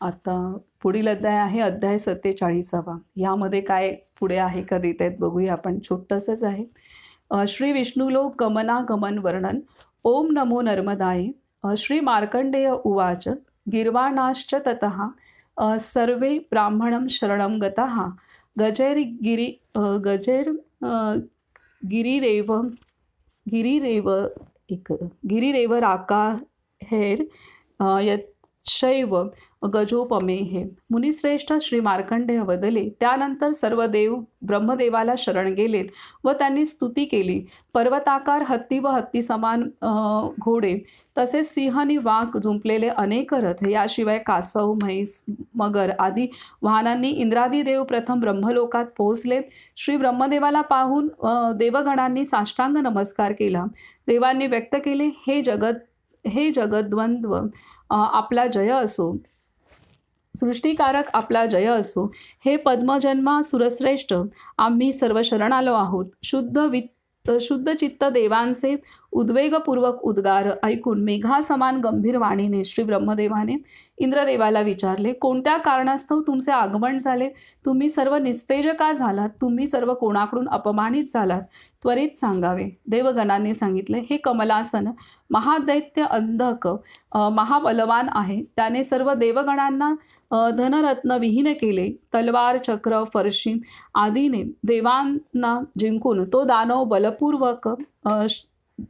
आता पुढील अध्याय आहे अध्याय 47वा. यामध्ये काय पुढे आहे का देत आहेत बघूया आपण. छोटंसंच आहे. श्री विष्णुलोक गमनागमन वर्णन. ओम नमो नर्मदाय. श्री मार्कंडेय उवाच. गिर्वाणाश्च ततः सर्वे ब्राह्मणं शरणं गताः गिरिरेव राकाहेर यच्छैव गजोपमेहे. मुनिश्रेष्ठ श्री मार्कंडेय वदले. त्यानंतर सर्व देव ब्रह्मदेवाला शरण गेलेत व त्यांनी स्तुती केली. पर्वताकार हत्ती व हत्ती समान घोडे, तसेच सिंहनी वाघ जुंपलेले अनेक रथ, याशिवाय कासव, म्हैस, मगर आदी वाहनांनी इंद्रादी देव प्रथम ब्रह्मलोकात पोहोचले. श्री ब्रह्मदेवाला पाहून देवगणांनी साष्टांग नमस्कार केला. देवांनी व्यक्त केले, हे जगद्वंद्व आपला जय असो. सृष्टिकारक आपला जय असो. हे पद्मजन्मा सुरश्रेष्ठ, आम्ही सर्व शरण आलो आहोत. शुद्ध चित्त देवांचे उद्वेगपूर्वक उद्गार ऐकून मेघासमान गंभीर वाणीने श्री ब्रह्मदेवाने इंद्रदेवाला विचारले, कोणत्या कारणास्तव तुमचे आगमन झाले? तुम्ही सर्व निस्तेज का झालात? तुम्ही सर्व कोणाकडून अपमानित झालात? त्वरित सांगावे. देवगणांनी सांगितले, हे कमलासन महादैत्य अंधक महाबलवान आहे. त्याने सर्व देवगणांना धनरत्न विहीन केले. तलवार, चक्र, फरशी आदीने देवांना जिंकून तो दानव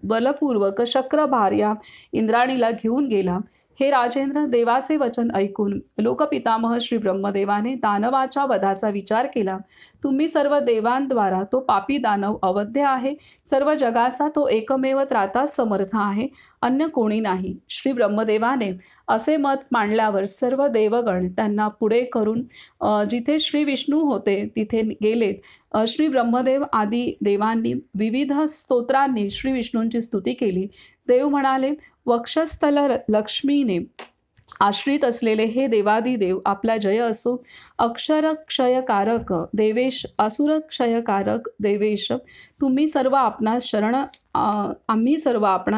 बलपूर्वक शक्रभार्या इंद्राणीला घेऊन गेला. हे राजेंद्र, देवाचे वचन ऐकून लोकपितामह श्री ब्रह्मदेवाने दानवाच्या वधाचा विचार केला. तुम्ही सर्व देवांद्वारा तो पापी दानव अवध्य आहे. सर्व जगाचा तो एकमेव त्राता समर्थ आहे, अन्य कोणी नाही. श्री ब्रह्मदेवाने असे मत मांडल्यावर सर्व देवगण त्यांना पुढे करून जिथे श्री विष्णू होते तिथे गेलेत. श्री ब्रह्मदेव आदी देवांनी विविध स्तोत्रांनी श्री विष्णूंची स्तुती केली. देव म्हणाले, वक्षस्थल लक्ष्मीने आश्रित असलेले हे देवादिदेव आपला जय असो. अक्षरक्षयकारक देवेश, असुरक्षयकारक देवेश, आम्ही सर्व आपणास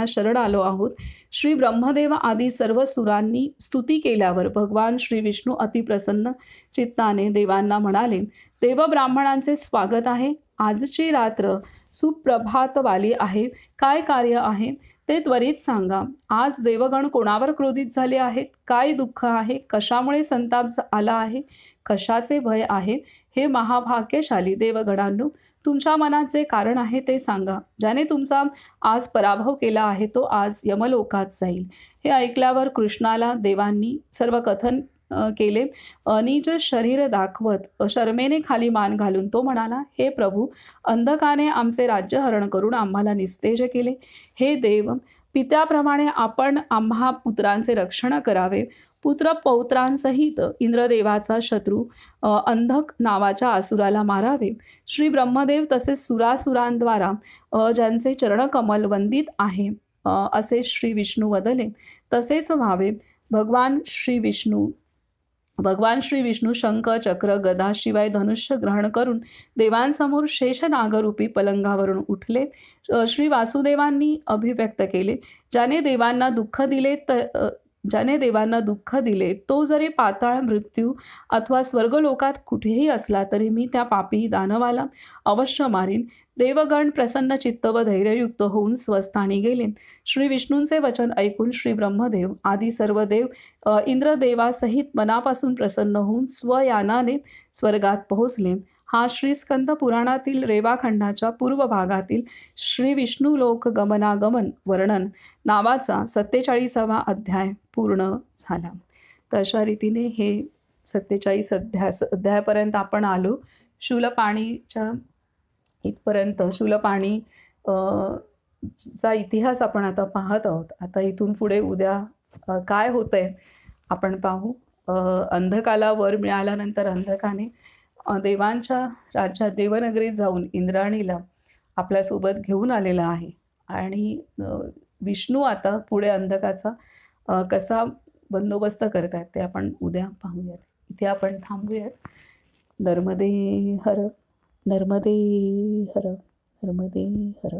शरण आलो आहोत. श्री ब्रह्मदेव आदी सर्व सुरांनी स्तुती केल्यावर भगवान श्री विष्णू अतिप्रसन्न चित्ताने देवांना म्हणाले, देव ब्राह्मणांचे स्वागत आहे. आजची रात्र सुप्रभातवाली आहे. काय कार्य आहे ते त्वरित सांगा. आज देवगण कोणावर क्रोधित झाले आहेत? काय दुःख आहे? कशामुळे संताप आला आहे? कशाचे भय आहे? हे महाभाग्यशाली देवगणांनो, तुमच्या मनात जे कारण आहे ते सांगा. ज्याने तुमचा आज पराभव केला आहे तो आज यमलोकात जाईल. हे ऐकल्यावर कृष्णाला देवांनी सर्व कथन केले. नीच शरीर दाखवत शरमेने खाली मान घालून तो म्हणाला, हे प्रभू, अंधकाने आमचे राज्यहरण करून आम्हाला निस्तेज केले. हे देव, पित्याप्रमाणे आपण आम्हा पुत्रांचे रक्षण करावे. पुत्र पौत्रांसहित इंद्रदेवाचा शत्रू अंधक नावाच्या असुराला मारावे. श्री ब्रह्मदेव तसेच सुरासुरांद्वारा ज्यांचे चरणकमल वंदित आहे असे श्री विष्णू वदले तसेच व्हावे. भगवान श्री विष्णू शंख चक्र गदा शिवाय धनुष्य ग्रहण करून देवांसमोर शेषनागरूपी पलंगावरून उठले. श्री वासुदेवांनी अभिव्यक्त केले, ज्याने देवांना दुःख दिले तो जरी पाताळ मृत्यू अथवा स्वर्गलोकात कुठेही असला तरी मी त्या पापी दानवाला अवश्य मारीन. देवगण प्रसन्न चित्त व धैर्ययुक्त होऊन स्वस्थानी गेले. श्री विष्णूंचे वचन ऐकून श्री ब्रह्मदेव आदी सर्व देव इंद्रदेवासहित मनापासून प्रसन्न होऊन स्वयानाने स्वर्गात पोहोचले. हा श्री स्कंद पुराणातील रेवाखंडाच्या पूर्व भागातील श्री विष्णू लोक गमनागमन वर्णन नावाचा 47वा अध्याय पूर्ण झाला. तर अशा रीतीने हे 47 अध्यायापर्यंत आपण आलो. शूलपाणीच्या इथपर्यंत शूलपाणी चा इतिहास आपण आता पाहत आहोत. आता इथून पुढे उद्या काय होतंय आपण पाहू. अंधकाला वर मिळाल्यानंतर अंधकाने देवांच्या राज्यात देवनगरीत जाऊन इंद्राणीला आपल्यासोबत घेऊन आलेला आहे आणि विष्णू आता पुढे अंधकाचा कसा बंदोबस्त करतात ते आपण उद्या पाहूयात. इथे आपण थांबूयात. नर्मदे हर, नर्मदे हर, नर्मदे हर.